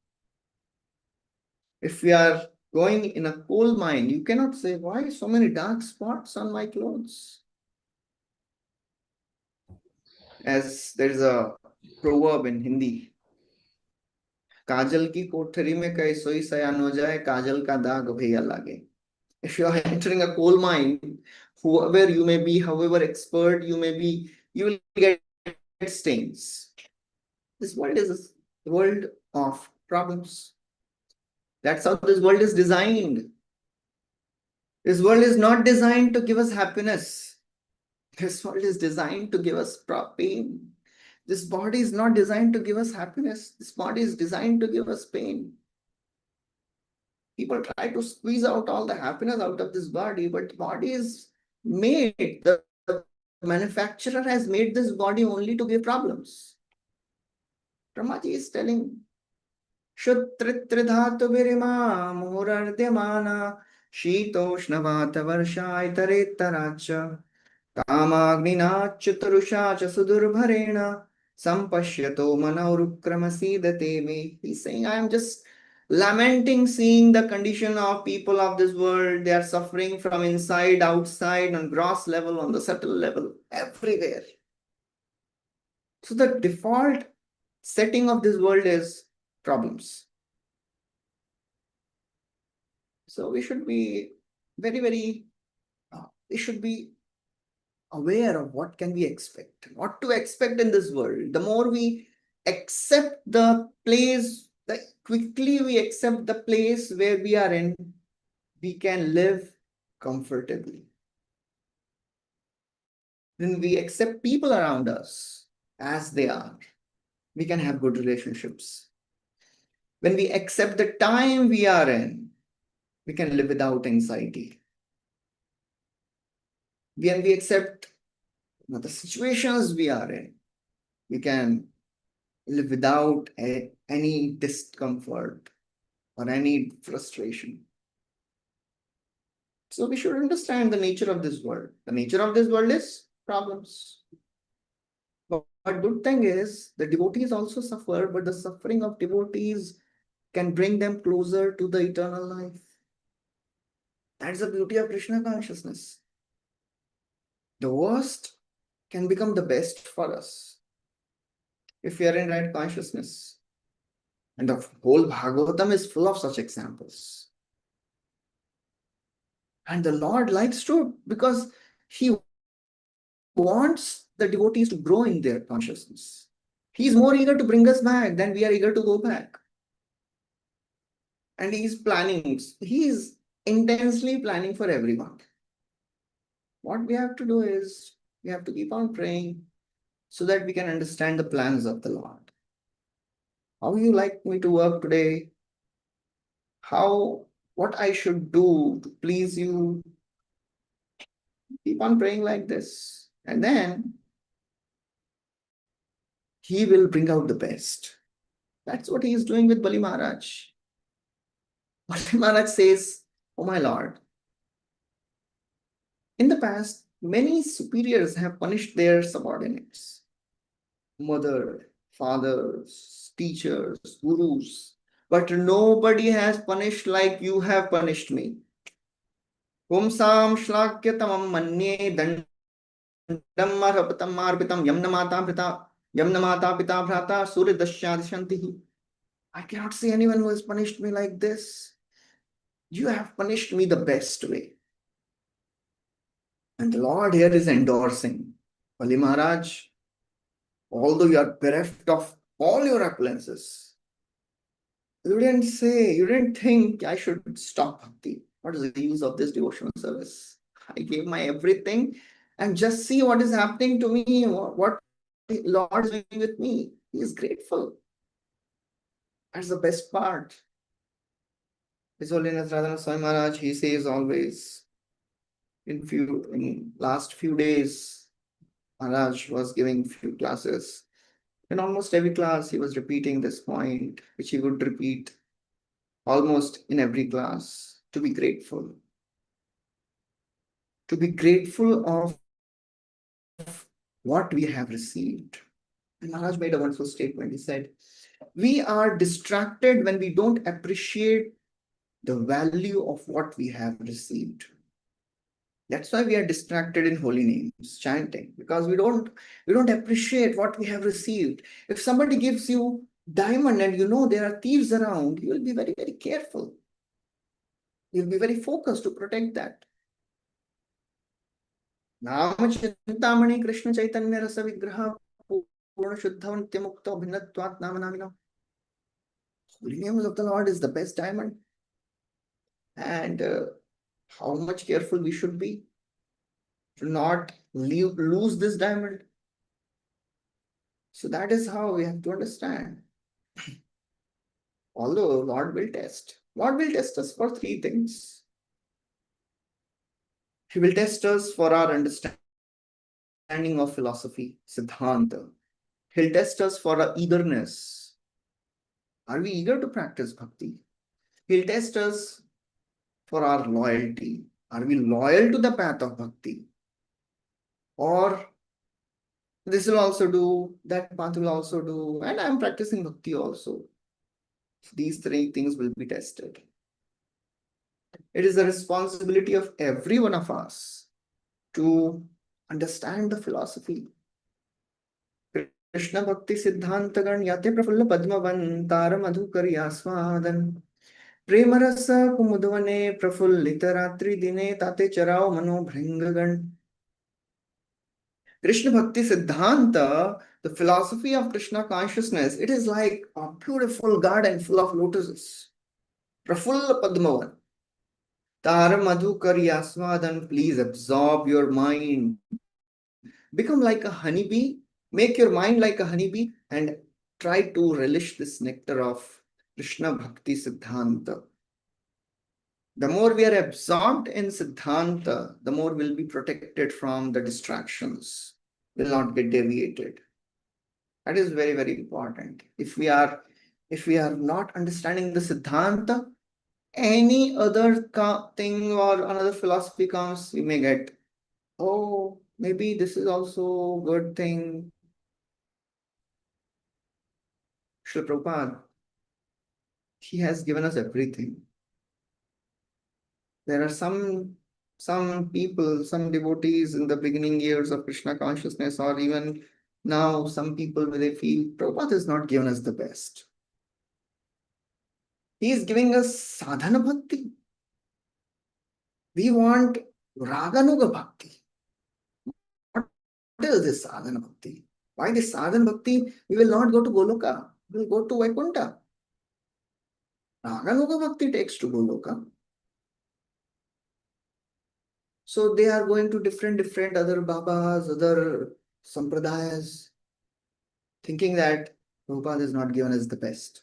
If we are going in a coal mine, you cannot say, "Why so many dark spots on my clothes?" As there is a proverb in Hindi, "Kajal ki kothari mein kai soi sayan ho jaye, kajal ka daag bhaiya lage." If you are entering a coal mine, whoever you may be, however expert you may be, you will get stains. This world is a world of problems. That's how this world is designed. This world is not designed to give us happiness. This world is designed to give us pain. This body is not designed to give us happiness. This body is designed to give us pain. People try to squeeze out all the happiness out of this body, but the body is made, the manufacturer has made this body only to give problems. Brahmaji is telling, Shuttritridhatu virima murardhyamana shitoshnavat varshai taretaracha Kamagnina Chaturusha Chasudurbharena Sampashyato Manaurukramasidate me. He's saying, I am just lamenting seeing the condition of people of this world. They are suffering from inside, outside, on gross level, on the subtle level, everywhere. So the default setting of this world is problems. So we should be we should be aware of what can we expect, what to expect in this world. The more we accept the place, the quickly we accept the place where we are in, we can live comfortably. When we accept people around us as they are, we can have good relationships. When we accept the time we are in, we can live without anxiety. When we accept the situations we are in, we can live without any discomfort or any frustration. So we should understand the nature of this world. The nature of this world is problems. But good thing is the devotees also suffer, but the suffering of devotees can bring them closer to the eternal life. That's the beauty of Krishna consciousness. The worst can become the best for us if we are in right consciousness. And the whole Bhagavatam is full of such examples. And the Lord likes to, because He wants the devotees to grow in their consciousness. He is more eager to bring us back than we are eager to go back. And He is intensely planning for everyone. What we have to do is, we have to keep on praying so that we can understand the plans of the Lord. How you like me to work today? What I should do to please you? Keep on praying like this. And then He will bring out the best. That's what He is doing with Bali Maharaj. Bali Maharaj says, "Oh my Lord, in the past, many superiors have punished their subordinates. Mother, fathers, teachers, gurus. But nobody has punished like you have punished me. Pumsam shlakyatamam manye dandam marhapatam marpitam yamnamata pita bhrata suridashyadishantihi. I cannot see anyone who has punished me like this. You have punished me the best way." And the Lord here is endorsing, Bali Maharaj, although you are bereft of all your opulences, you didn't think I should stop bhakti. What is the use of this devotional service? I gave my everything, and just see what is happening to me, what the Lord is doing with me. He is grateful. That's the best part. His Holiness Radhanath Swami Maharaj, he says always, in last few days, Maharaj was giving few classes. In almost every class, he was repeating this point, which he would repeat almost in every class, to be grateful. To be grateful of what we have received. And Maharaj made a wonderful statement. He said, "We are distracted when we don't appreciate the value of what we have received." That's why we are distracted in holy names, chanting, because we don't appreciate what we have received. If somebody gives you diamond and you know there are thieves around, you will be very, very careful. You'll be very focused to protect that. Nama Chintamani Krishna Chaitanya Rasa Vigraha Purna Shuddha Nitya Mukta Bhinnatvat Nama Namina. Holy names of the Lord is the best diamond. And how much careful we should be to not lose this diamond. So that is how we have to understand. Although Lord will test us for three things. He will test us for our understanding of philosophy, Siddhanta. He'll test us for our eagerness. Are we eager to practice bhakti? He'll test us for our loyalty. Are we loyal to the path of bhakti? Or this will also do, that path will also do, and I'm practicing bhakti also. These three things will be tested. It is the responsibility of every one of us to understand the philosophy. Krishna Bhakti Siddhantagan Yate Prafulla Padmavan Tara Madhukarya Premarasa Kumudvane Prafullita Ratri Dine Tate Charao Mano Bhringagan. Krishna Bhakti Siddhanta, the philosophy of Krishna consciousness, it is like a beautiful garden full of lotuses. Prafulla Padmavan. Tara Madhukarya Swadan, please absorb your mind. Become like a honeybee. Make your mind like a honeybee and try to relish this nectar of Krishna Bhakti Siddhanta. The more we are absorbed in Siddhanta, the more we'll be protected from the distractions, will not get deviated. That is very, very important. If we are not understanding the Siddhanta, any other thing or another philosophy comes, we may get, oh, maybe this is also a good thing. Srila Prabhupada, he has given us everything. There are some people, some devotees in the beginning years of Krishna consciousness, or even now, some people, they feel Prabhupada has not given us the best. He is giving us sadhana bhakti. We want raganuga bhakti. What is this sadhana bhakti? Why this sadhana bhakti? We will not go to Goloka. We will go to Vaikuntha. Raganuga bhakti takes to Goloka. So they are going to different other babas, other sampradayas, thinking that Prabhupada has not given us the best.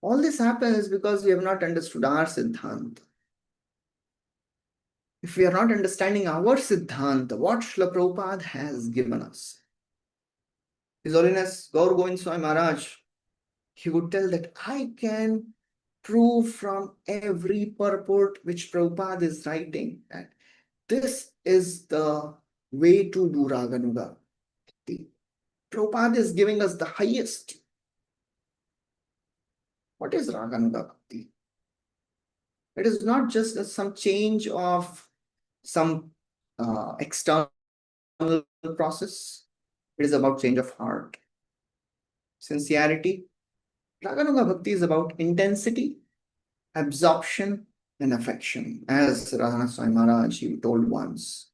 All this happens because we have not understood our Siddhanta. If we are not understanding our Siddhanta, what Srila Prabhupada has given us. His Holiness Gaur Govind Swami Maharaj, he would tell that I can prove from every purport which Prabhupada is writing that this is the way to do Raganuga. Prabhupada is giving us the highest. What is Raganuga Bhakti? It is not just some change of some external process. It is about change of heart. Sincerity. Raganuga Bhakti is about intensity, absorption, and affection. As Radhanath Swami Maharaj he told once.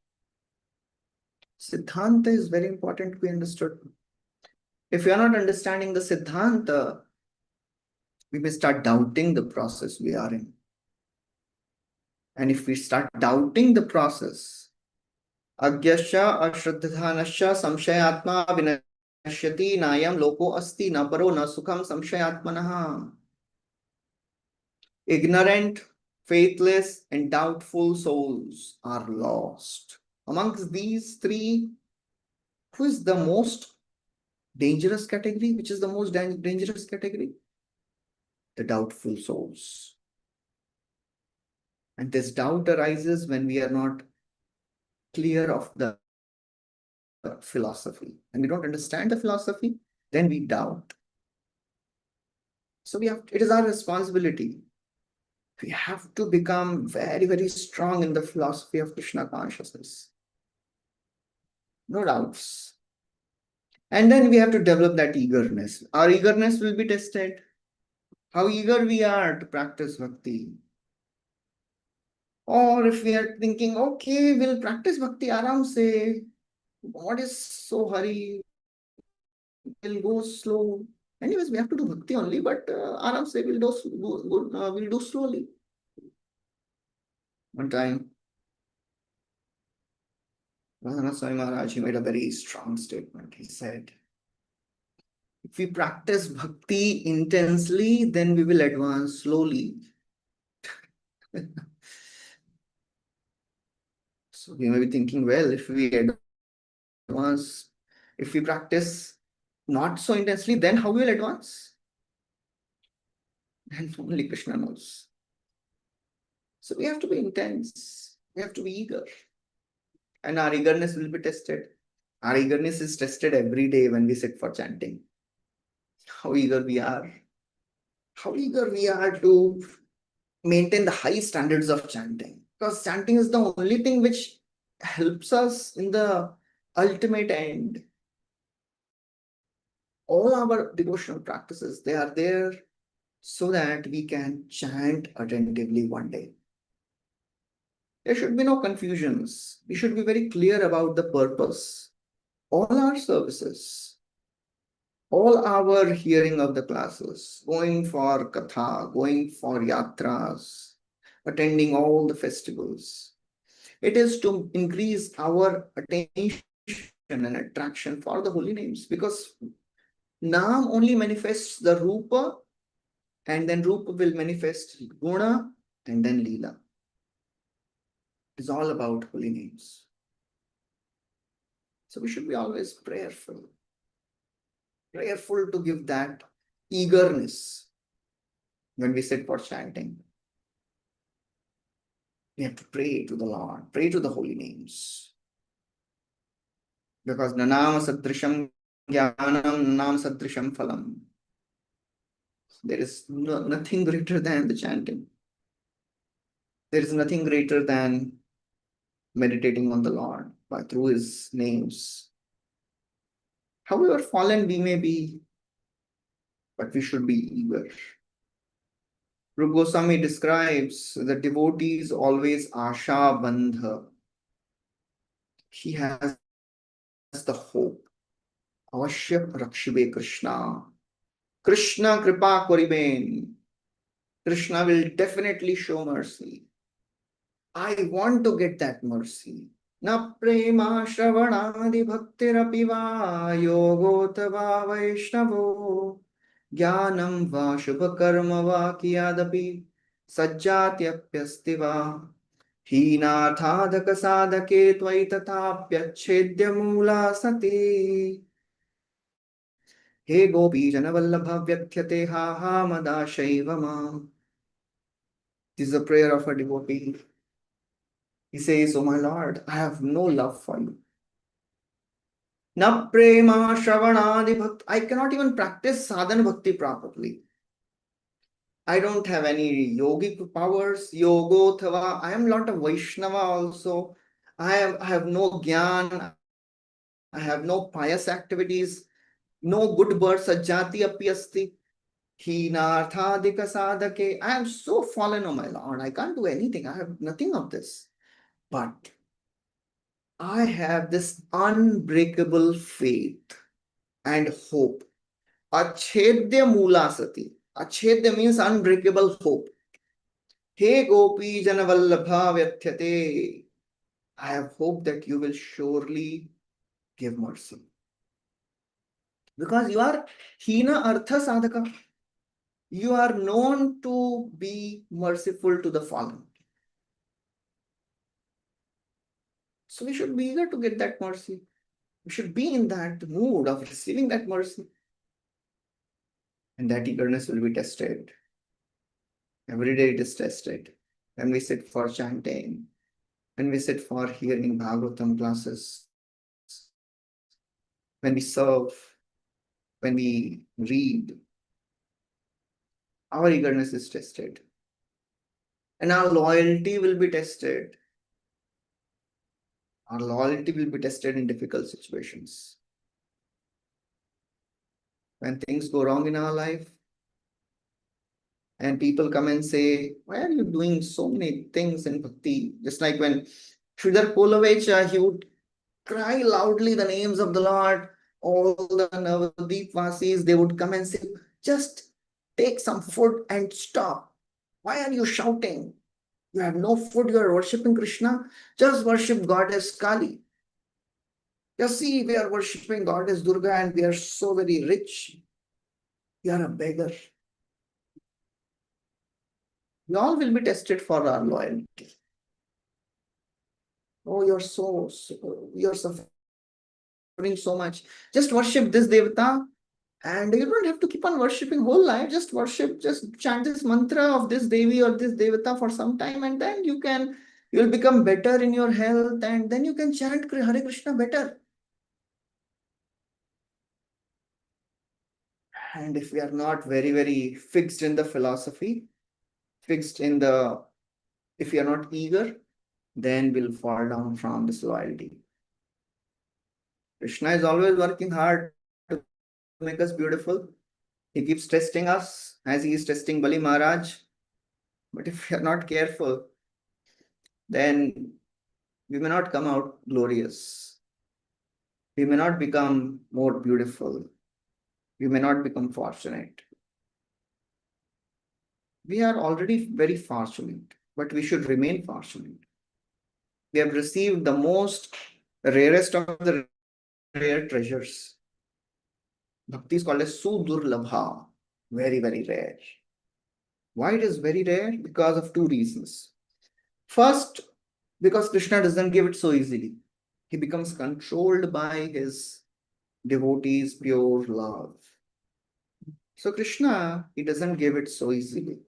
Siddhanta is very important to be understood. If we are not understanding the Siddhanta, we may start doubting the process we are in. And if we start doubting the process, Agyasya ashraddhanasya samshayatma vinashyati nayam loko asti na paro na sukham samshayatmanaha. Ignorant, faithless, and doubtful souls are lost. Amongst these three, who is the most dangerous category? Which is the most dangerous category? The doubtful souls. And this doubt arises when we are not clear of the philosophy. And we don't understand the philosophy, then we doubt. So it is our responsibility. We have to become very, very strong in the philosophy of Krishna consciousness. No doubts. And then we have to develop that eagerness. Our eagerness will be tested. How eager we are to practice bhakti. Or if we are thinking, okay, we'll practice bhakti aram se. What is so hurry? We'll go slow. Anyways, we have to do bhakti only, but aram se we'll do slowly. One time, Radhanath Swami Maharaj, he made a very strong statement. He said, if we practice bhakti intensely, then we will advance slowly. So we may be thinking, well, if we advance, if we practice not so intensely, then how we will advance? And only Krishna knows. So we have to be intense. We have to be eager. And our eagerness will be tested. Our eagerness is tested every day when we sit for chanting. How eager we are. How eager we are to maintain the high standards of chanting. Because chanting is the only thing which helps us in the ultimate end. All our devotional practices, they are there so that we can chant attentively one day. There should be no confusions. We should be very clear about the purpose. All our services, all our hearing of the classes, going for katha, going for yatras, attending all the festivals, it is to increase our attention and attraction for the holy names, because Nam only manifests the Rupa, and then Rupa will manifest Guna, and then Leela. It's all about holy names. So we should be always prayerful to give that eagerness when we sit for chanting. We have to pray to the Lord, pray to the holy names. Because Nanam Sadrisham Jnanam Nanam Sadrisham Phalam. There is nothing greater than the chanting. There is nothing greater than meditating on the Lord through his names. However fallen we may be, but we should be eager. Rupa Goswami describes the devotees always Asha Bandha. He has the hope. Avashya Rakshibe Krishna. Krishna Kripa Koriben. Krishna will definitely show mercy. I want to get that mercy. Na prema shravanadi bhaktirapi va yogo va vaishnavo jnanam va shubha karma va kiyadapi sajjatyapyasti va hinathadaka sadhake tvai tathapyachedya mula sati he gopi janavallabha vyakhyate ha ha madashaiva ma. This is a prayer of a devotee. He says, "Oh my Lord, I have no love for you. Na prema shravanadi bhakti. I cannot even practice sadhana bhakti properly. I don't have any yogic powers, yogothava. I am not a Vaishnava also. I have no gyan. I have no pious activities. No good birth, sajjati api asti. Hinarthadika sadhake. I am so fallen, oh my Lord. I can't do anything. I have nothing of this. But I have this unbreakable faith and hope. Achedya mula sati. Achedya means unbreakable hope. He gopi janavallabha vyathyate. I have hope that you will surely give mercy. Because you are hina artha sadhaka. You are known to be merciful to the fallen. So we should be eager to get that mercy. We should be in that mood of receiving that mercy. And that eagerness will be tested. Every day it is tested. When we sit for chanting, when we sit for hearing Bhagavatam classes, when we serve, when we read, our eagerness is tested. And our loyalty will be tested. Our loyalty will be tested in difficult situations. When things go wrong in our life, and people come and say, "Why are you doing so many things in bhakti?" Just like when Sridhar Polavech, he would cry loudly the names of the Lord. All the Navadip Vasis, they would come and say, "Just take some food and stop. Why are you shouting? You have no food, you are worshipping Krishna. Just worship Goddess Kali. Just see, we are worshipping Goddess Durga and we are so very rich. You are a beggar." We all will be tested for our loyalty. Oh, you're you're suffering so much. Just worship this Devata, and you don't have to keep on worshipping whole life. Just worship, just chant this mantra of this Devi or this Devata for some time, and then you'll become better in your health, and then you can chant Hare Krishna better. And if we are not very, very fixed in the philosophy, if we are not eager, then we'll fall down from this loyalty. Krishna is always working hard to make us beautiful. He keeps testing us as he is testing Bali Maharaj. But if we are not careful, then we may not come out glorious. We may not become more beautiful. We may not become fortunate. We are already very fortunate, but we should remain fortunate. We have received the most rarest of the rare treasures. Bhakti is called as Sudurlabha, very, very rare. Why it is very rare? Because of two reasons. First, because Krishna doesn't give it so easily. He becomes controlled by his devotees' pure love. So Krishna, he doesn't give it so easily.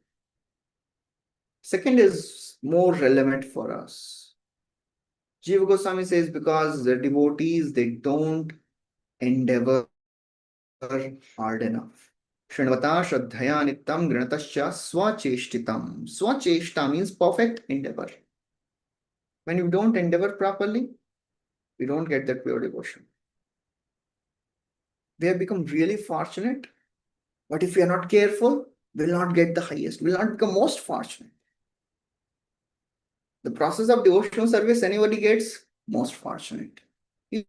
Second is more relevant for us. Jiva Goswami says because the devotees, they don't endeavor hard enough. Srinvata Shraddhaya Nittam Grinatascha Swacheshtitam. Swacheshta means perfect endeavor. When you don't endeavor properly, we don't get that pure devotion. We have become really fortunate, but if we are not careful, we will not get the highest, we will not become most fortunate. The process of devotional service, anybody gets most fortunate. He's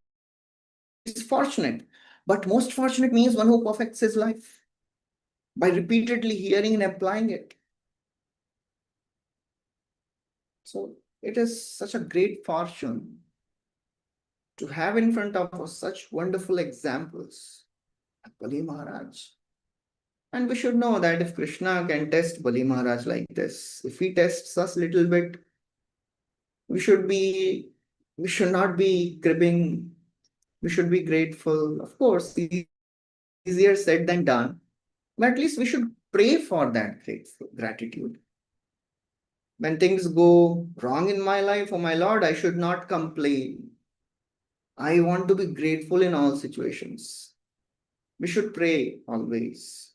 fortunate, but most fortunate means one who perfects his life by repeatedly hearing and applying it. So it is such a great fortune to have in front of us such wonderful examples, like Bali Maharaj. And we should know that if Krishna can test Bali Maharaj like this, if he tests us a little bit, we should not be cribbing, we should be grateful. Of course, easier said than done, but at least we should pray for that gratitude. When things go wrong in my life, oh my Lord, I should not complain. I want to be grateful in all situations. We should pray always.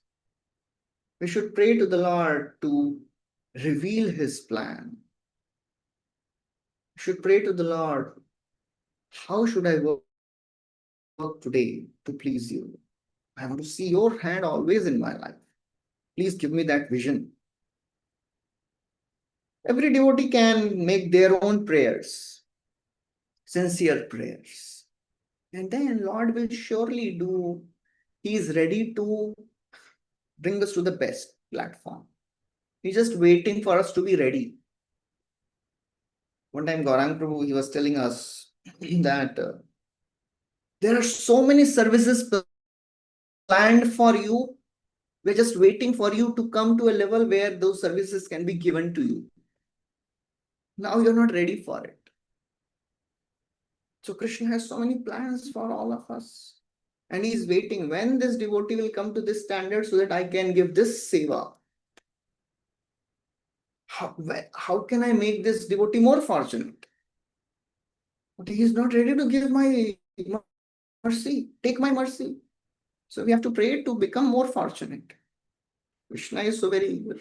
We should pray to the Lord to reveal his plan. We should pray to the Lord, how should I work today to please you? I want to see your hand always in my life. Please give me that vision. Every devotee can make their own prayers, sincere prayers. And then Lord will surely do. He is ready to bring us to the best platform. He's just waiting for us to be ready. One time Gaurang Prabhu, he was telling us that there are so many services planned for you. We're just waiting for you to come to a level where those services can be given to you. Now you're not ready for it. So Krishna has so many plans for all of us. And he's waiting when this devotee will come to this standard so that I can give this seva. How can I make this devotee more fortunate? But he is not ready to give my mercy, take my mercy. So we have to pray to become more fortunate. Krishna is so very eager.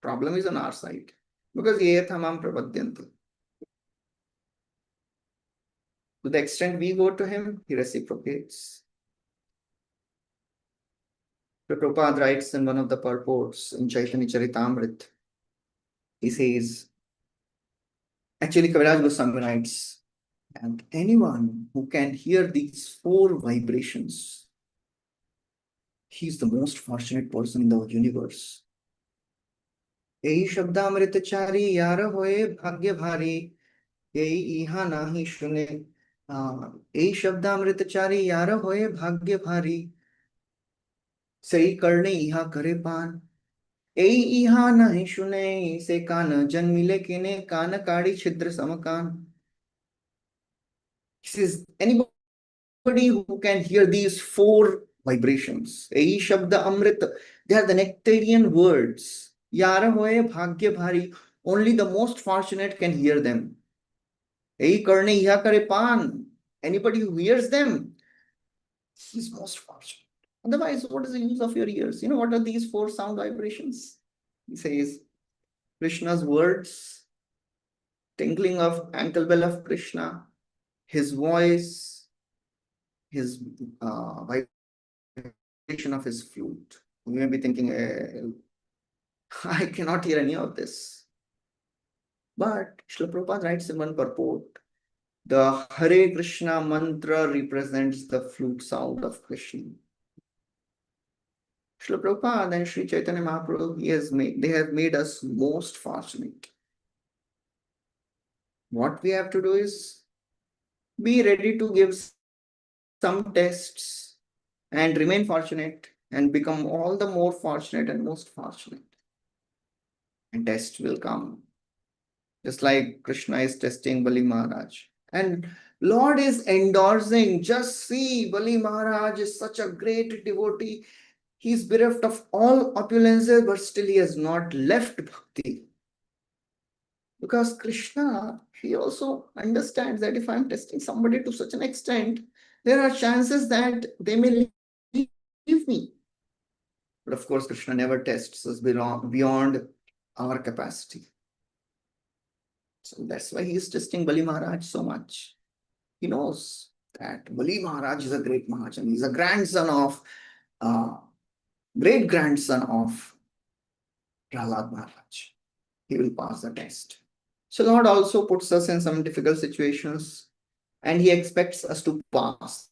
Problem is on our side. Because ye thamam prabhadyanti. To the extent we go to him, he reciprocates. Prabhupada writes in one of the purports in Chaitanya Charitamrita, he says, actually Kaviraj Goswami writes, and anyone who can hear these four vibrations, he's the most fortunate person in the universe. यही शब्दामृतचारी यार होए भाग्य भारी यही इहा नाही सुने यही शब्दामृतचारी यार होए भाग्य भारी सही करने इहा करे पान यही इहा नहीं सुने से कान जन्मिले किने कान काड़ी छिद्र समकान. He says anybody who can hear these four vibrations, यही शब्द अमृत, they are the nectarian words. यार होए भाग्य भारी, only the most fortunate can hear them. यही करने इहा करे पान, anybody who hears them, he's most fortunate. Otherwise, what is the use of your ears? You know what are these four sound vibrations? He says, Krishna's words, tinkling of ankle bell of Krishna, his voice, his of his flute. You may be thinking, I cannot hear any of this. But Srila Prabhupada writes in one purport, the Hare Krishna mantra represents the flute sound of Krishna. Srila Prabhupada and Sri Chaitanya Mahaprabhu, they have made us most fortunate. What we have to do is be ready to give some tests and remain fortunate and become all the more fortunate and most fortunate. And tests will come. Just like Krishna is testing Bali Maharaj. And Lord is endorsing, just see, Bali Maharaj is such a great devotee. He's bereft of all opulences, but still he has not left bhakti. Because Krishna, he also understands that if I'm testing somebody to such an extent, there are chances that they may leave me. But of course, Krishna never tests us beyond our capacity. So that's why he is testing Bali Maharaj so much. He knows that Bali Maharaj is a great Mahajan. He's a grandson of, great grandson of Prahlad Maharaj. He will pass the test. So Lord also puts us in some difficult situations and he expects us to pass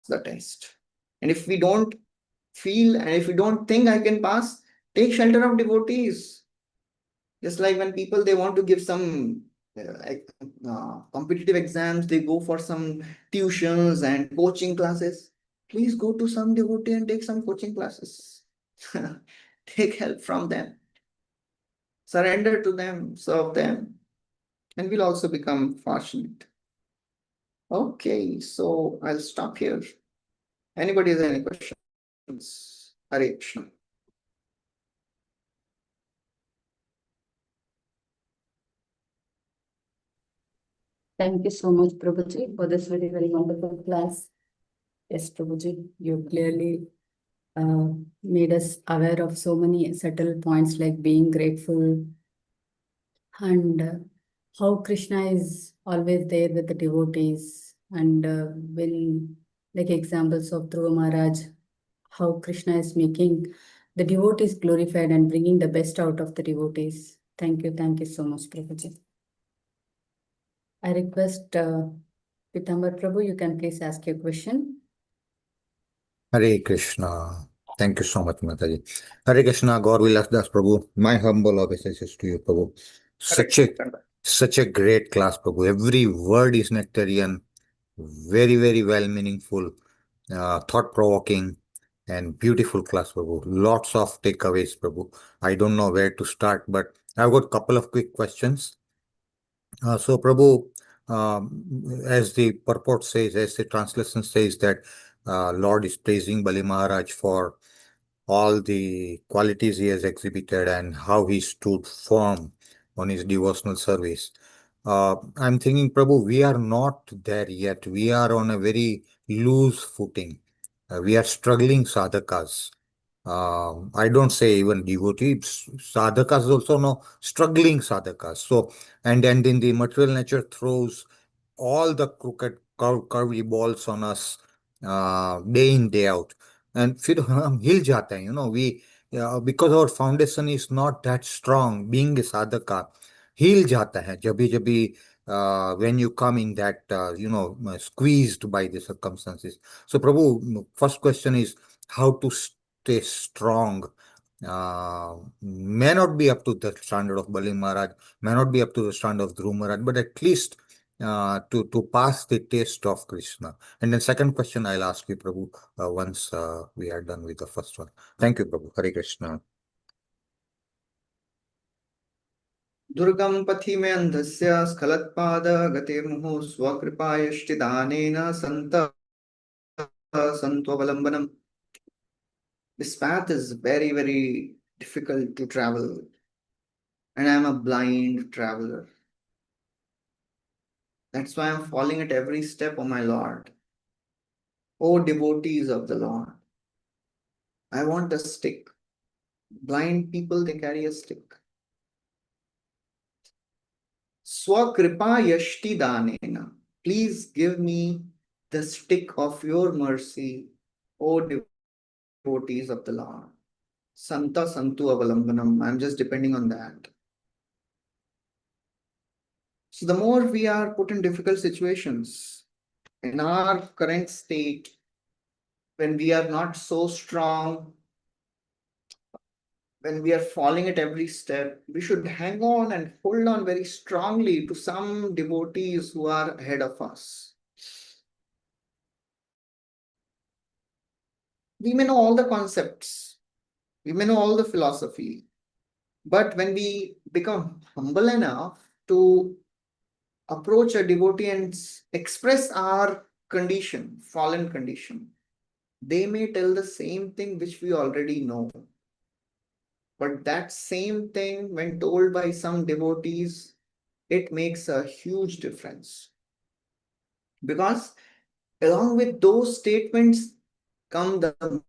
the test. And if we don't feel and if we don't think I can pass, take shelter of devotees. Just like when people, they want to give some competitive exams, they go for some tuitions and coaching classes. Please go to some devotee and take some coaching classes. Take help from them. Surrender to them, serve them, and we'll also become fortunate. Okay, so I'll stop here. Anybody has any questions? Hare Krishna. Thank you so much, Prabhuji, for this very, very wonderful class. Yes, Prabhuji, you clearly made us aware of so many subtle points like being grateful and how Krishna is always there with the devotees. And when, like examples of Dhruva Maharaj, how Krishna is making the devotees glorified and bringing the best out of the devotees. Thank you so much, Prabhuji. I request Pitambar Prabhu, you can please ask your question. Hare Krishna. Thank you so much, Mataji. Hare Krishna, Gaur Vilas Das Prabhu. My humble obeisances to you, Prabhu. Such a great class, Prabhu. Every word is nectarian, very, very well meaningful, thought-provoking, and beautiful class, Prabhu. Lots of takeaways, Prabhu. I don't know where to start, but I've got a couple of quick questions. So, Prabhu, as the purport says, as the translation says that Lord is praising Bali Maharaj for all the qualities he has exhibited and how he stood firm on his devotional service. I'm thinking, Prabhu, we are not there yet. We are on a very loose footing. We are struggling sadhakas. I don't say even devotees, sadhakas also no struggling sadhakas. So, and in the material nature throws all the crooked, curvy balls on us day in, day out. And फिर हम हिल जाते हैं, we because our foundation is not that strong, being a sadhaka, हिल जाता है जब when you come in that, squeezed by the circumstances. So, Prabhu, first question is how to stay strong. May not be up to the standard of Bali Maharaj, may not be up to the standard of Dhruv Maharaj, but at least to pass the taste of Krishna. And then second question I'll ask you, Prabhu, once we are done with the first one. Thank you, Prabhu. Hare Krishna. दुर्गम पथि में अंधस्य स्खलत्पाद गते मुहुः स्वकृपायष्टिदानेन सन्त्ववलम्बनम्. This path is very, very difficult to travel, and I am a blind traveler. That's why I'm falling at every step, O my Lord. O devotees of the Lord, I want a stick. Blind people, they carry a stick. Swakripa yashti danena. Please give me the stick of your mercy, O devotees of the Lord. Santa Santu Avalambanam. I'm just depending on that. So the more we are put in difficult situations, in our current state, when we are not so strong, when we are falling at every step, we should hang on and hold on very strongly to some devotees who are ahead of us. We may know all the concepts, we may know all the philosophy, but when we become humble enough to approach a devotee and express our condition, fallen condition, they may tell the same thing which we already know. But that same thing, when told by some devotees, it makes a huge difference. Because along with those statements come the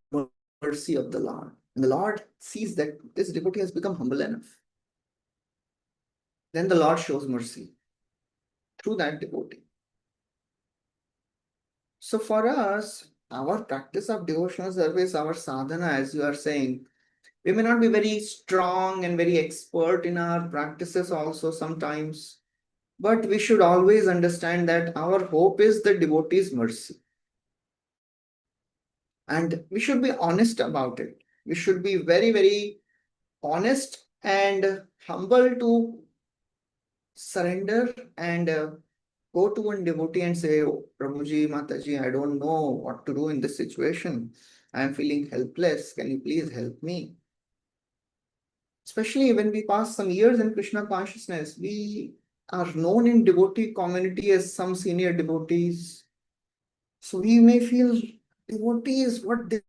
mercy of the Lord. And the Lord sees that this devotee has become humble enough. Then the Lord shows mercy through that devotee. So for us, our practice of devotional service, our sadhana, as you are saying, we may not be very strong and very expert in our practices also sometimes, but we should always understand that our hope is the devotee's mercy. And we should be honest about it. We should be very, very honest and humble to surrender and go to one devotee and say, oh, Prabhuji, Mataji, I don't know what to do in this situation. I am feeling helpless. Can you please help me? Especially when we pass some years in Krishna consciousness, we are known in devotee community as some senior devotees. So we may feel devotees, what they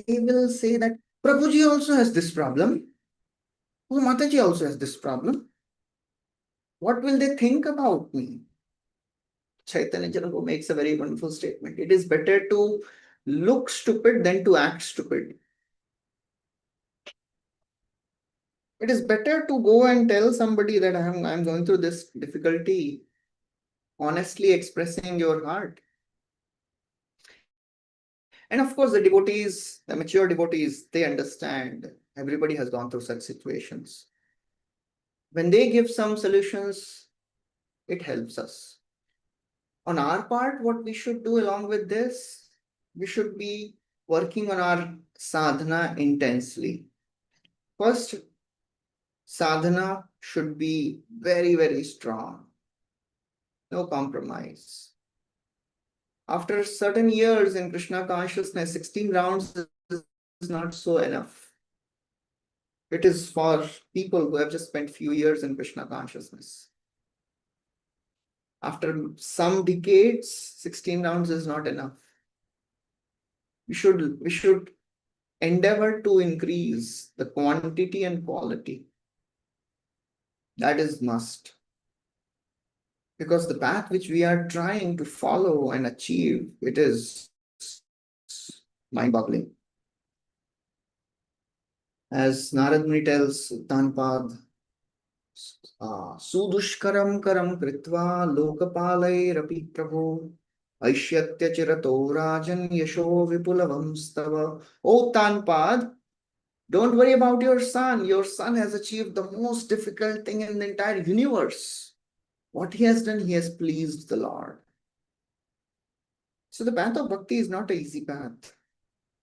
will say that Prabhuji also has this problem. Oh, Mataji also has this problem. What will they think about me? Chaitanya Prabhu makes a very wonderful statement. It is better to look stupid than to act stupid. It is better to go and tell somebody that I'm going through this difficulty, honestly expressing your heart. And of course, the devotees, the mature devotees, they understand. Everybody has gone through such situations. When they give some solutions, it helps us. On our part, what we should do along with this, we should be working on our sadhana intensely. First, sadhana should be very, very strong. No compromise. After certain years in Krishna consciousness, 16 rounds is not so enough. It is for people who have just spent few years in Krishna consciousness. After some decades, 16 rounds is not enough. We should endeavor to increase the quantity and quality. That is must. Because the path which we are trying to follow and achieve, it is mind-boggling. As Narad Muni tells Tanpad, Sudushkaram karam kritva lokapalairapi prabhu aishyatya chirato rajan yasho vipulavam stava. O Tanpad, don't worry about your son. Your son has achieved the most difficult thing in the entire universe. What he has done, he has pleased the Lord. So the path of bhakti is not an easy path.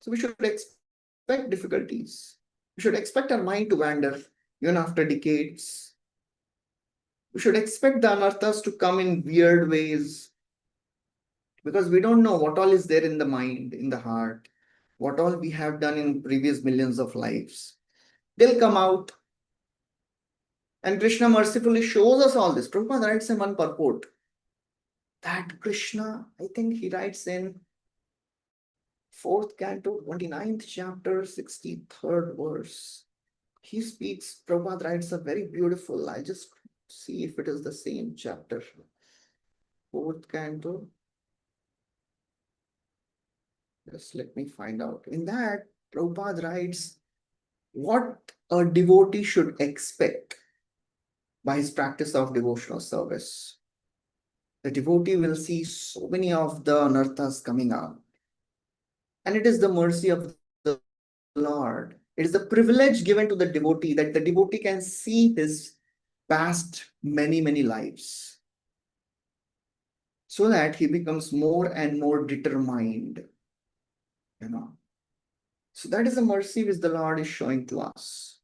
So we should expect difficulties. We should expect our mind to wander even after decades. We should expect the anarthas to come in weird ways because we don't know what all is there in the mind, in the heart, what all we have done in previous millions of lives. They'll come out. And Krishna mercifully shows us all this. Prabhupada writes in one purport that Krishna, I think he writes in 4th canto, 29th chapter, 63rd verse. He speaks, Prabhupada writes a very beautiful, I just see if it is the same chapter. 4th canto. Just let me find out. In that, Prabhupada writes what a devotee should expect by his practice of devotional service. The devotee will see so many of the anarthas coming out. And it is the mercy of the Lord. It is a privilege given to the devotee that the devotee can see his past many, many lives, so that he becomes more and more determined. So that is a mercy which the Lord is showing to us.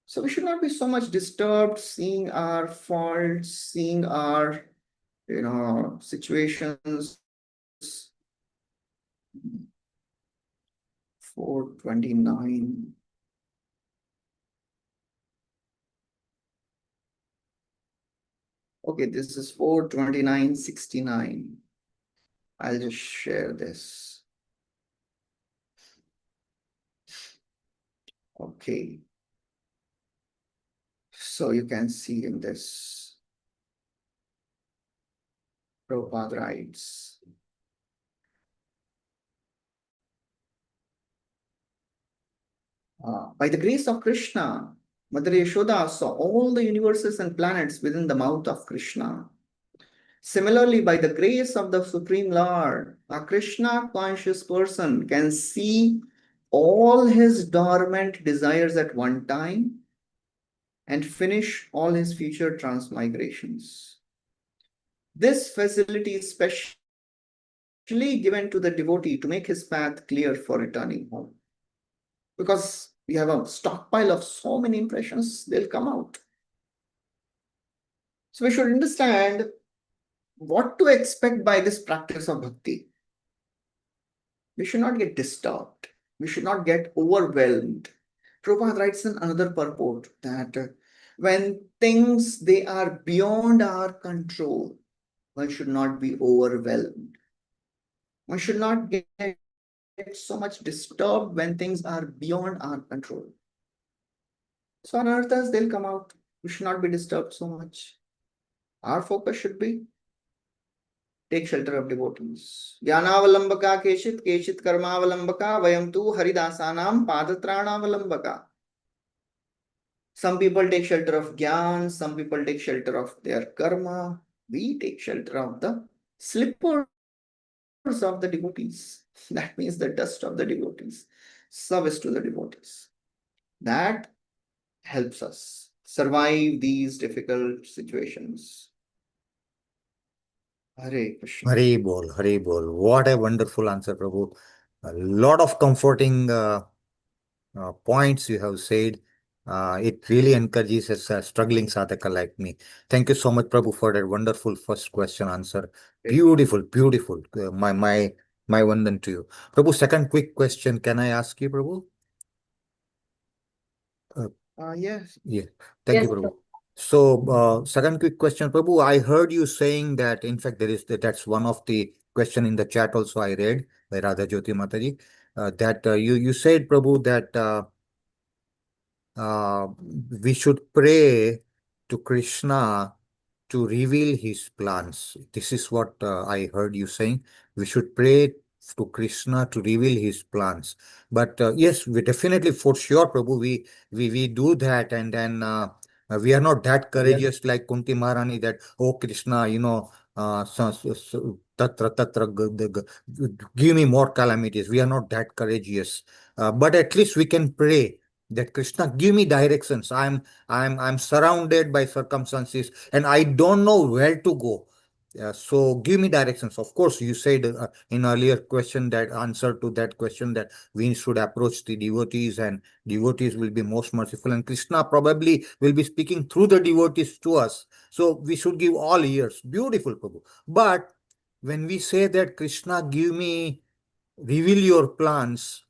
So we should not be so much disturbed seeing our faults, seeing our, situations. 429. Okay, this is 429:69. I'll just share this. Okay. So you can see in this, Prabhupada writes, by the grace of Krishna, Mother Yashoda saw all the universes and planets within the mouth of Krishna. Similarly, by the grace of the Supreme Lord, a Krishna conscious person can see all his dormant desires at one time and finish all his future transmigrations. This facility is specially given to the devotee to make his path clear for returning home. Because we have a stockpile of so many impressions, they'll come out. So we should understand what to expect by this practice of bhakti. We should not get disturbed. We should not get overwhelmed. Prabhupada writes in another purport that when things, they are beyond our control, one should not be overwhelmed. One should not get so much disturbed when things are beyond our control. So anarthas, they'll come out. We should not be disturbed so much. Our focus should be take shelter of devotees. Jnanavalambaka keshit, keshit karmavalambaka, vayam tu haridasanam padatranavalambaka. Some people take shelter of Gyan, some people take shelter of their karma. We take shelter of the slippers of the devotees. That means the dust of the devotees, service to the devotees. That helps us survive these difficult situations. Hare Krishna. Hare Bol, Hare Bol. What a wonderful answer, Prabhu. A lot of comforting points you have said. It really encourages a struggling sadhaka like me. Thank you so much, Prabhu, for that wonderful first question answer. Beautiful, beautiful. My vandan to you. Prabhu, second quick question. Can I ask you, Prabhu? Yes. Yeah. Thank you, Yes, Prabhu. So, second quick question, Prabhu. I heard you saying that, in fact, that's one of the question in the chat also I read by Radha Jyoti Mataji, that you said, Prabhu, that we should pray to Krishna to reveal his plans. This is what I heard you saying. We should pray to Krishna to reveal his plans. But yes, we definitely, for sure, Prabhu, we do that, and then we are not that courageous like Kunti Maharani that, oh Krishna, tatra tatra give me more calamities. We are not that courageous. But at least we can pray that Krishna give me directions. I'm surrounded by circumstances and I don't know where to go. So give me directions. Of course, you said in earlier question, that answer to that question, that we should approach the devotees and devotees will be most merciful, and Krishna probably will be speaking through the devotees to us. So we should give all ears. Beautiful, Prabhu. But when we say that Krishna reveal your plans,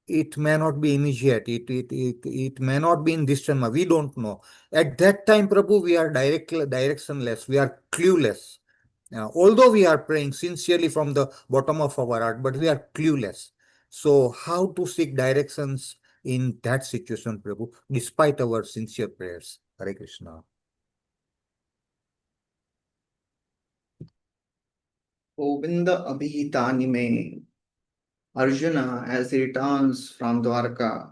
it may not be immediate. It may not be in this time. We don't know. At that time, Prabhu, we are directionless. We are clueless. Although we are praying sincerely from the bottom of our heart, but we are clueless. So how to seek directions in that situation, Prabhu, despite our sincere prayers? Hare Krishna. Govinda Abhitani mein. Arjuna, as he returns from Dwarka,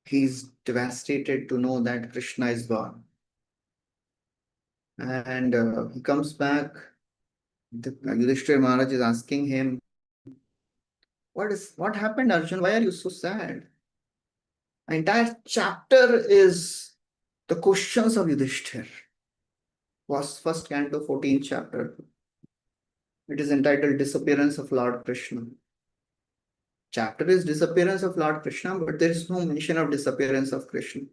he's devastated to know that Krishna is gone. And he comes back. Yudhishthira Maharaj is asking him, What happened, Arjun? Why are you so sad? The entire chapter is the questions of Yudhishthir. Was first canto, 14th chapter. It is entitled Disappearance of Lord Krishna. Chapter is Disappearance of Lord Krishna, but there is no mention of disappearance of Krishna,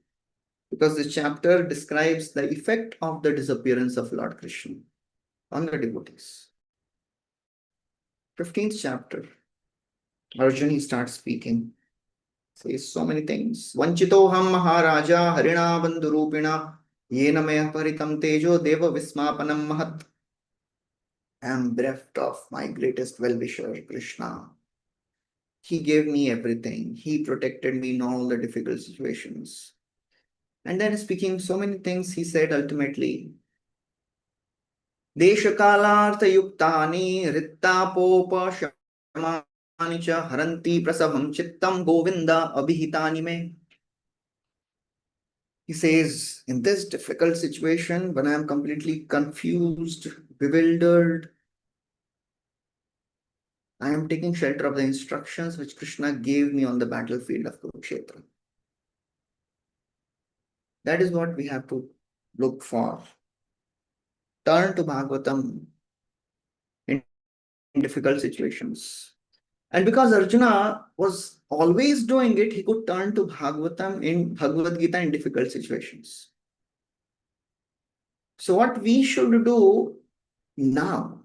because this chapter describes the effect of the disappearance of Lord Krishna on the devotees. 15th chapter, Arjun, he starts speaking. Says so many things. Vanchitoham Maharaja Harina Bandhurupina Yena Maya Paritam Tejo Deva Vismapanam Mahat. I am bereft of my greatest well-wisher, Krishna. He gave me everything. He protected me in all the difficult situations. And then speaking so many things, he said ultimately, Deshakalartha yuktani rittapopa shamani cha haranti prasavam chittam govinda abhihitani me. He says, in this difficult situation, when I am completely confused, bewildered, I am taking shelter of the instructions which Krishna gave me on the battlefield of Kurukshetra. That is what we have to look for. Turn to Bhagavatam in difficult situations. And because Arjuna was always doing it, he could turn to Bhagavatam in Bhagavad Gita in difficult situations. So what we should do now,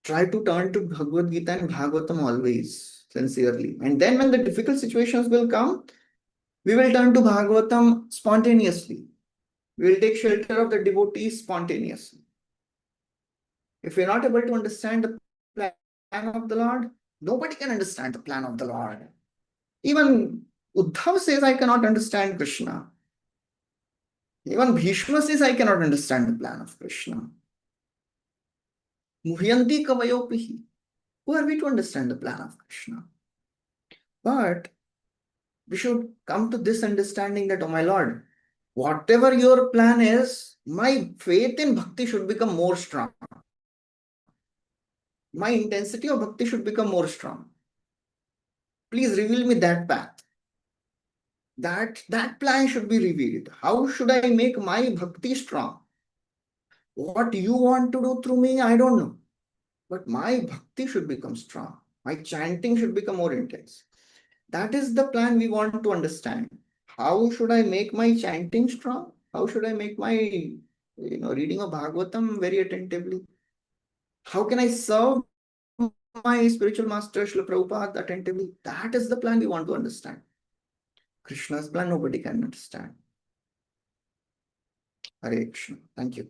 try to turn to Bhagavad Gita and Bhagavatam always, sincerely. And then when the difficult situations will come, we will turn to Bhagavatam spontaneously. We will take shelter of the devotees spontaneously. If we are not able to understand the plan of the Lord, nobody can understand the plan of the Lord. Even Uddhav says, I cannot understand Krishna. Even Bhishma says, I cannot understand the plan of Krishna. Muhyanti kavayopihi. Who are we to understand the plan of Krishna? But we should come to this understanding that, oh my Lord, whatever your plan is, my faith in bhakti should become more strong. My intensity of bhakti should become more strong. Please reveal me that path. That plan should be revealed. How should I make my bhakti strong? What you want to do through me, I don't know. But my bhakti should become strong. My chanting should become more intense. That is the plan we want to understand. How should I make my chanting strong? How should I make my reading of Bhagavatam very attentively? How can I serve my spiritual master Srila Prabhupada attentively? That is the plan we want to understand. Krishna's plan nobody can understand. Hare Krishna. Thank you.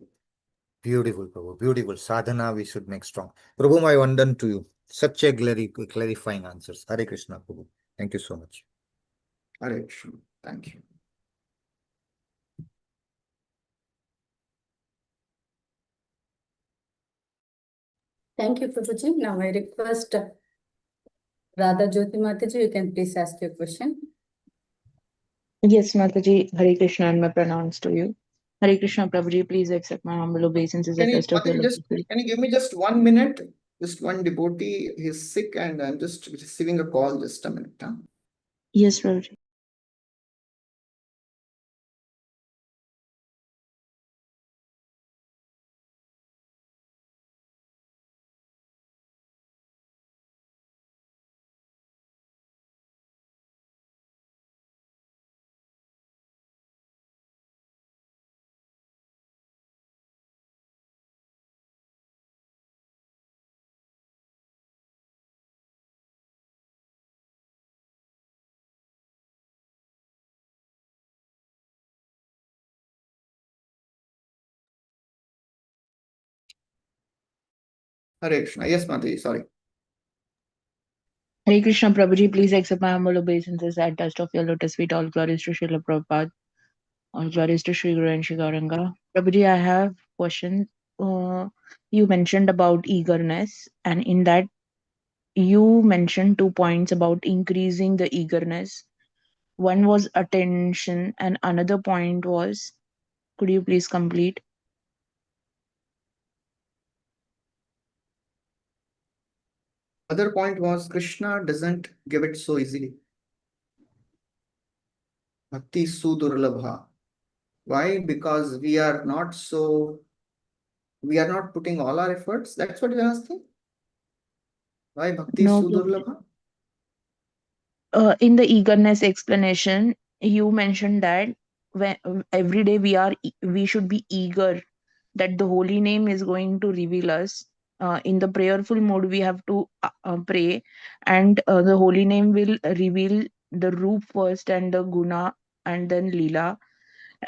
Beautiful, Prabhu. Beautiful. Sadhana we should make strong. Prabhu, my vandan to you. Such a clarifying answers. Hare Krishna, Prabhu. Thank you so much. Hare Krishna. Thank you. Thank you, Prabhuji. Now I request Radha Jyoti Mataji, you can please ask your question. Yes, Mataji, Hare Krishna and my pronouns to you. Hare Krishna, Prabhuji, please accept my humble obeisances at test of your lotus feet. Can you give me just 1 minute? Just one devotee, he's sick and I'm just receiving a call. Just a minute. Huh? Yes, Prabhuji. Hare Krishna. Yes, Mataji, sorry. Hare Krishna, Prabhuji, please accept my humble obeisances at dust of your lotus feet. All glories to Srila Prabhupada. All glories to Sri Guru and Sri Gauranga. Prabhuji, I have question. You mentioned about eagerness, and in that you mentioned 2 points about increasing the eagerness. One was attention, and another point was, could you please complete? other point was Krishna doesn't give it so easily. Bhakti sudurlabha. Why? Because we are not putting all our efforts. That's what you're asking. Why Bhakti No, Prabhuji. sudurlabha? In the eagerness explanation, you mentioned that when every day we should be eager that the holy name is going to reveal us. In the prayerful mode, we have to pray, and the holy name will reveal the roop first, and the guna, and then lila.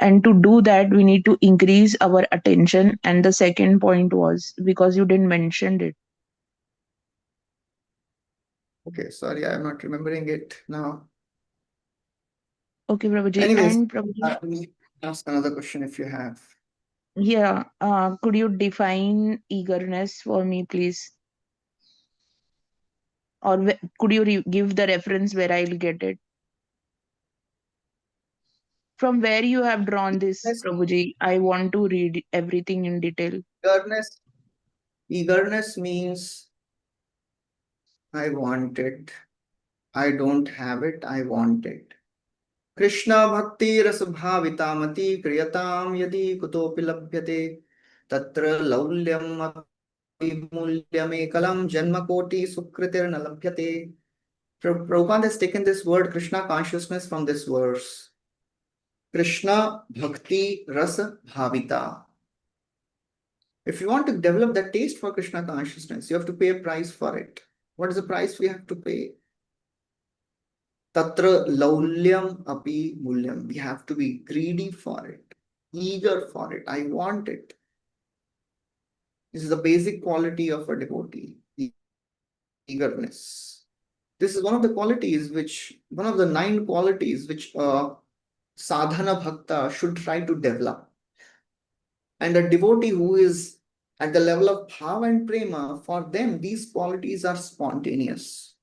And to do that, we need to increase our attention. And the second point was because you didn't mention it. Okay, sorry, I'm not remembering it now. Okay, Prabhuji. Anyways, And Prabhuji, let me ask another question if you have. yeah, could you define eagerness for me, please? Or could you give the reference where I'll get it? From where you have drawn this, Yes, Prabhuji? I want to read everything in detail. eagerness means I want it. I don't have it, I want it. Krishna bhakti ras bhavitamati kriyatam yadi kutopi labhyate tatra laulyam api mulyam ekalam janma koti sukritir na labhyate. Prabhupada has taken this word Krishna consciousness from this verse. Krishna bhakti rasa bhavita. If you want to develop that taste for Krishna consciousness, you have to pay a price for it. What is the price we have to pay? Tatra laulyam api mulyam. We have to be greedy for it, eager for it. I want it. This is the basic quality of a devotee, eagerness. This is one of the qualities one of the 9 qualities which a sadhana bhakta should try to develop. And a devotee who is at the level of bhava and prema, for them, these qualities are spontaneous.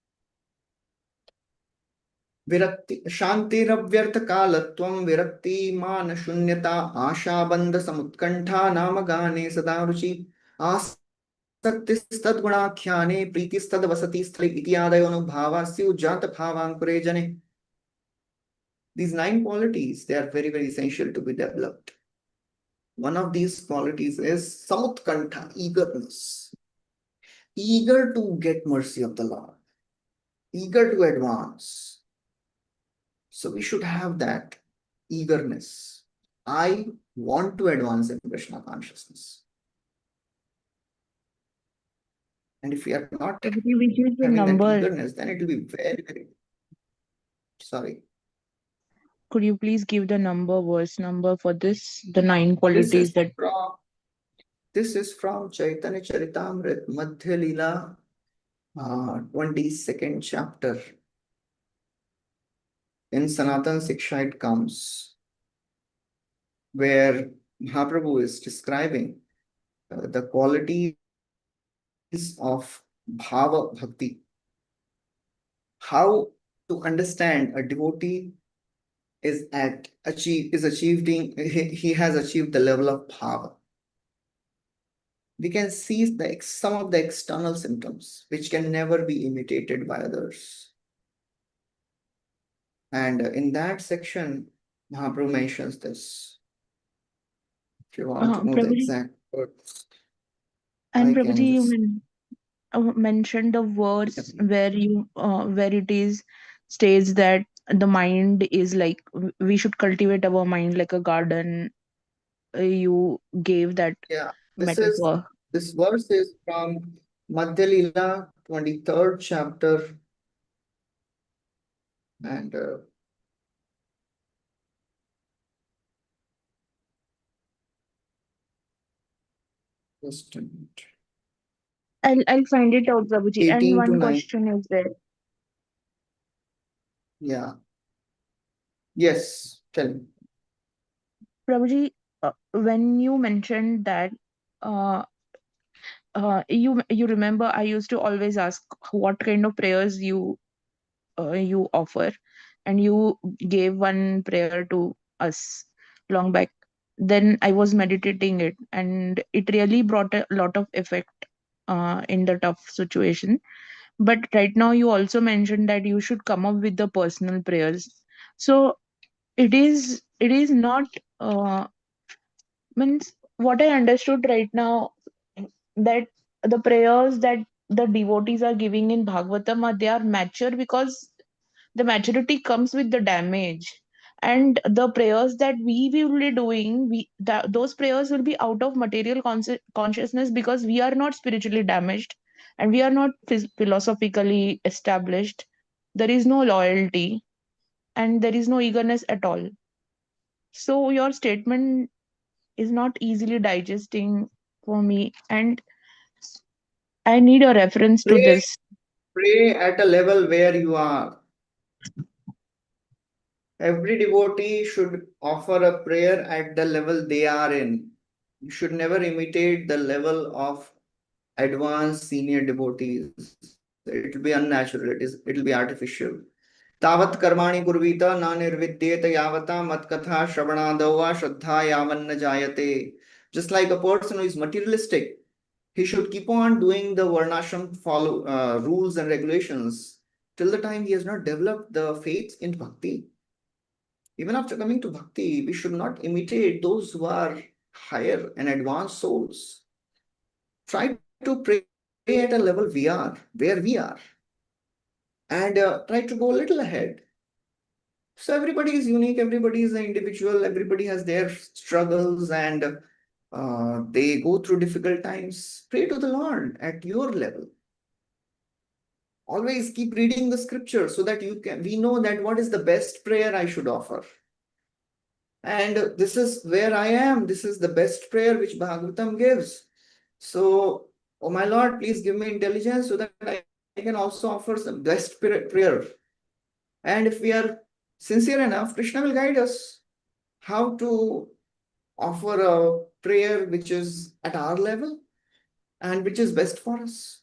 विरक्ति शांतिरव्यर्थ कालत्वं विरक्ति मान शून्यता आशाबंध समुत्कंठा नाम गाने सदा रुचि आसक्तिस्तद्गुणाख्याने प्रीतिस्तद् वसति स्थले इत्यादयो अनुभावा स्युज्जात भावांकुरे जने. These 9 qualities, they are very, very essential to be developed. One of these qualities is samutkantha, eagerness. Eager to get mercy of the Lord. Eager to advance. So we should have that eagerness. I want to advance in Krishna consciousness. And if we are not Which is the having that number? eagerness, then it will be very, very... Sorry. Could you please give the verse number for this, the 9 qualities that... This is from Chaitanya Charitamrita, Madhya Leela, 22nd chapter. In Sanatana Siksha it comes, where Mahaprabhu is describing the qualities of bhava bhakti. How to understand a devotee is achieving, he has achieved the level of bhava. We can see some of the external symptoms which can never be imitated by others. And in that section, Mahaprabhu mentions this. If you want to know the exact words, And I can Prabhuji, just... you mentioned the verse where it is states that the mind is like, we should cultivate our mind like a garden. You gave that metaphor. This verse is from Madhya Leela, 23rd chapter, and just a minute. I'll find it out, Prabhuji. And 18 to one 9. question is there. Yeah. Yes, tell me. Prabhuji, when you mentioned that, you remember I used to always ask what kind of prayers you offer, and you gave one prayer to us long back. Then I was meditating it, and it really brought a lot of effect in the tough situation. But right now you also mentioned that you should come up with the personal prayers. So it is not means what I understood right now, that the prayers that the devotees are giving in Bhagavatam they are mature because the maturity comes with the damage. And the prayers that we will be doing, those prayers will be out of material consciousness, because we are not spiritually damaged and we are not philosophically established. There is no loyalty and there is no eagerness at all. So your statement is not easily digesting for me, and I need a reference to Pray, this. pray at a level where you are. Every devotee should offer a prayer at the level they are in. You should never imitate the level of advanced senior devotees. It will be unnatural. It'll be artificial. Tavat karmani kurvita na nirvidyeta yavata matkatha shravanadava shraddha yavanna jayate. Just like a person who is materialistic, he should keep on doing the varnashram follow rules and regulations till the time he has not developed the faith in bhakti. Even after coming to bhakti, we should not imitate those who are higher and advanced souls. Try to pray at a level where we are, and try to go a little ahead. So everybody is unique, everybody is an individual, everybody has their struggles, and they go through difficult times. Pray to the Lord at your level. Always keep reading the scripture so that we know that what is the best prayer I should offer. And this is where I am. This is the best prayer which Bhagavatam gives. So, oh my Lord, please give me intelligence so that I can also offer some best prayer. And if we are sincere enough, Krishna will guide us how to offer a prayer which is at our level and which is best for us.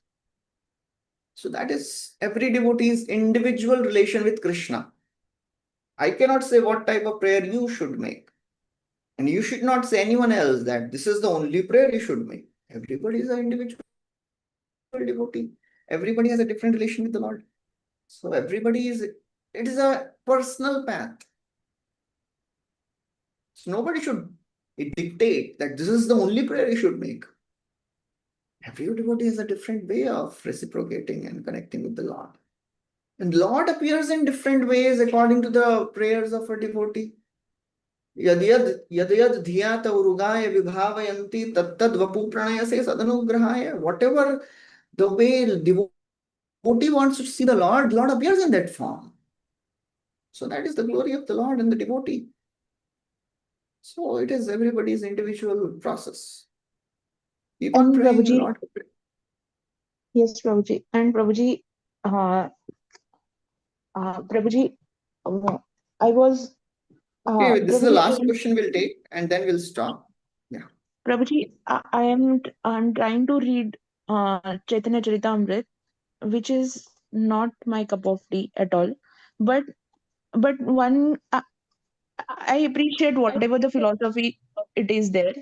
So that is every devotee's individual relation with Krishna. I cannot say what type of prayer you should make. And you should not say anyone else that this is the only prayer you should make. Everybody is an individual devotee. Everybody has a different relation with the Lord. So it is a personal path. So nobody should dictate that this is the only prayer you should make. Every devotee has a different way of reciprocating and connecting with the Lord. And Lord appears in different ways according to the prayers of a devotee. Whatever the way devotee wants to see the Lord appears in that form. So that is the glory of the Lord and the devotee. So it is everybody's individual process. Keep on And praying, Prabhuji, Lord. yes, Prabhuji. And Prabhuji, Prabhuji, I was, Okay, this is the Prabhuji, last question we'll take and then we'll stop. Yeah. Prabhuji, I'm trying to read Chaitanya Charitamrita, which is not my cup of tea at all. But one, I appreciate whatever the philosophy it is there.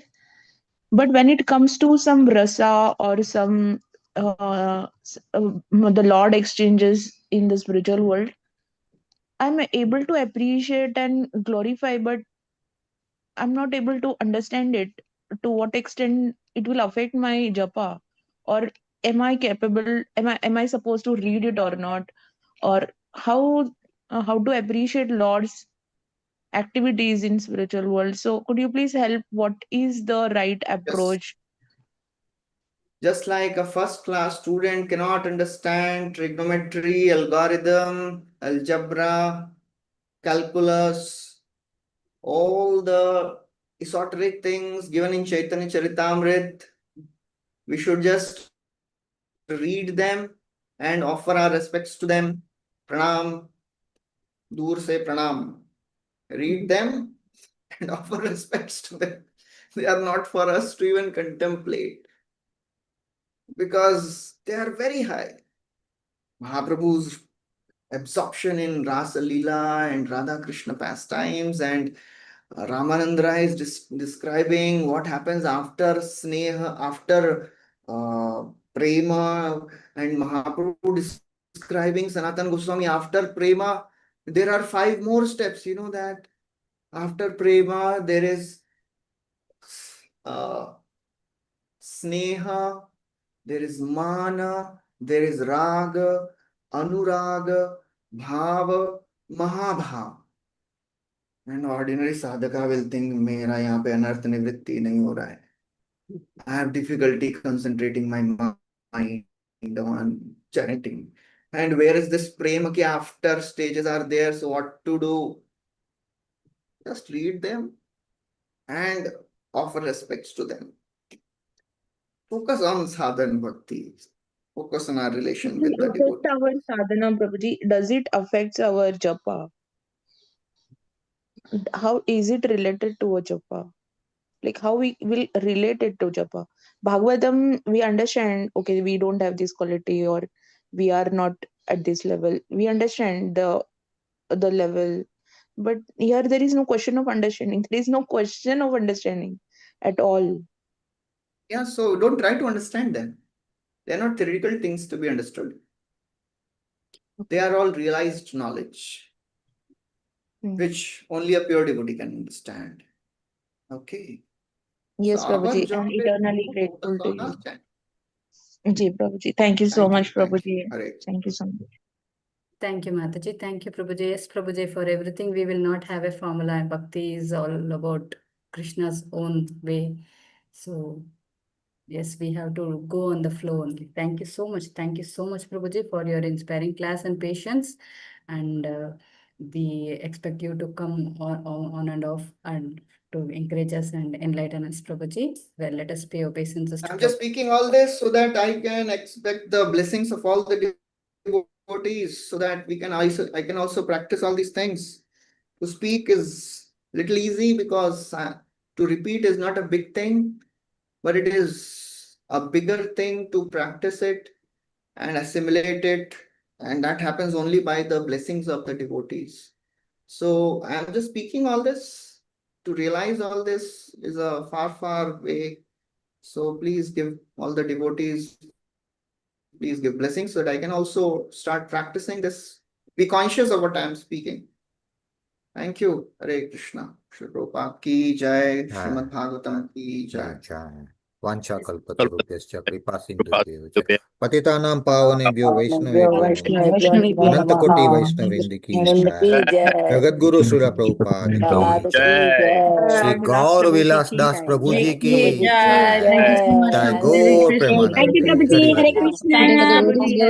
But when it comes to some rasa or some the Lord exchanges in the spiritual world, I'm able to appreciate and glorify, but I'm not able to understand it to what extent it will affect my japa, or am I capable? Am I supposed to read it or not? Or how to appreciate Lord's activities in spiritual world? So could you please help? What is the right Yes. approach? Just like a first class student cannot understand trigonometry, algorithm, algebra, calculus, all the esoteric things given in Chaitanya Charitamrita, we should just read them and offer our respects to them. Pranam, dur se pranam. Read them and offer respects to them. They are not for us to even contemplate because they are very high. Mahaprabhu's absorption in Rasa Leela and Radha Krishna pastimes, and Ramanandra is describing what happens after Sneha, after Prema and Mahaprabhu describing Sanatana Goswami after Prema. There are 5 more steps, you know that. After Prema, there is Sneha, there is Mana, there is Raga, Anuraga, Bhava, Mahabhava. And ordinary sadhaka will think, मेरा यहाँ पे अनर्थ निवृत्ति नहीं हो रहा है. I have difficulty concentrating my mind on chanting. And where is this prema ki after stages are there? So what to do? Just read them and offer respects to them. Focus on sadhana bhakti. Focus on our relation with the devotee. Our sadhana, Prabhuji, does it affect our japa? How is it related to a japa? Like how we will relate it to japa? Bhagavatam, we understand, okay, we don't have this quality or we are not at this level. We understand the level. But here there is no question of understanding. There is no question of understanding at all. Yeah, so don't try to understand them. They are not theoretical things to be understood. They are all realized knowledge, which only a pure devotee can understand. Okay. Yes, So Prabhuji, our I'm job is eternally to grateful focus to on you. our chant. Ji, Prabhuji. Thank you so Thank you, much, thank Prabhuji. you. Hare Krishna. Thank you so much. Thank you, Mataji. Thank you, Prabhuji. Yes, Prabhuji, for everything. We will not have a formula. Bhakti is all about Krishna's own way. So, yes, we have to go on the flow only. Thank you so much. Thank you so much, Prabhuji, for your inspiring class and patience. And we expect you to come on and off and to encourage us and enlighten us, Prabhuji. Well, let us pay obeisances to I'm just speaking all this so that I can expect the blessings of all the devotees, so that I can also practice all these things. To speak is little easy because to repeat is not a big thing, but it is a bigger thing to practice it and assimilate it, and that happens only by the blessings of the devotees. So I'm just speaking all this. To realize all this is a far way. So please give all the devotees, please give blessings so that I can also start practicing this. Be conscious of what I am speaking. Thank you. Hare Krishna. Shri Prabhupada ki jai. Srimad Bhagavatam ki jai. वाञ्छाकल्पतरुभ्यश्च कृपासिन्धुभ्यो च पतितानां पावनेभ्यो पावनेभ्यो वैष्णवेभ्यो वैष्णवेभ्यो नमः अनन्तकोटि वैष्णवृन्द की वृंद जय की जय जगद्गुरु श्रील प्रभुपाद की प्रहलाद की श्री जय गौर विलास दास प्रभु जी की प्रभु जी की जय जय जय हरे गौर कृष्ण प्रेमानंदे हरे Hari Krishna Hari Thank you, Prabhuji.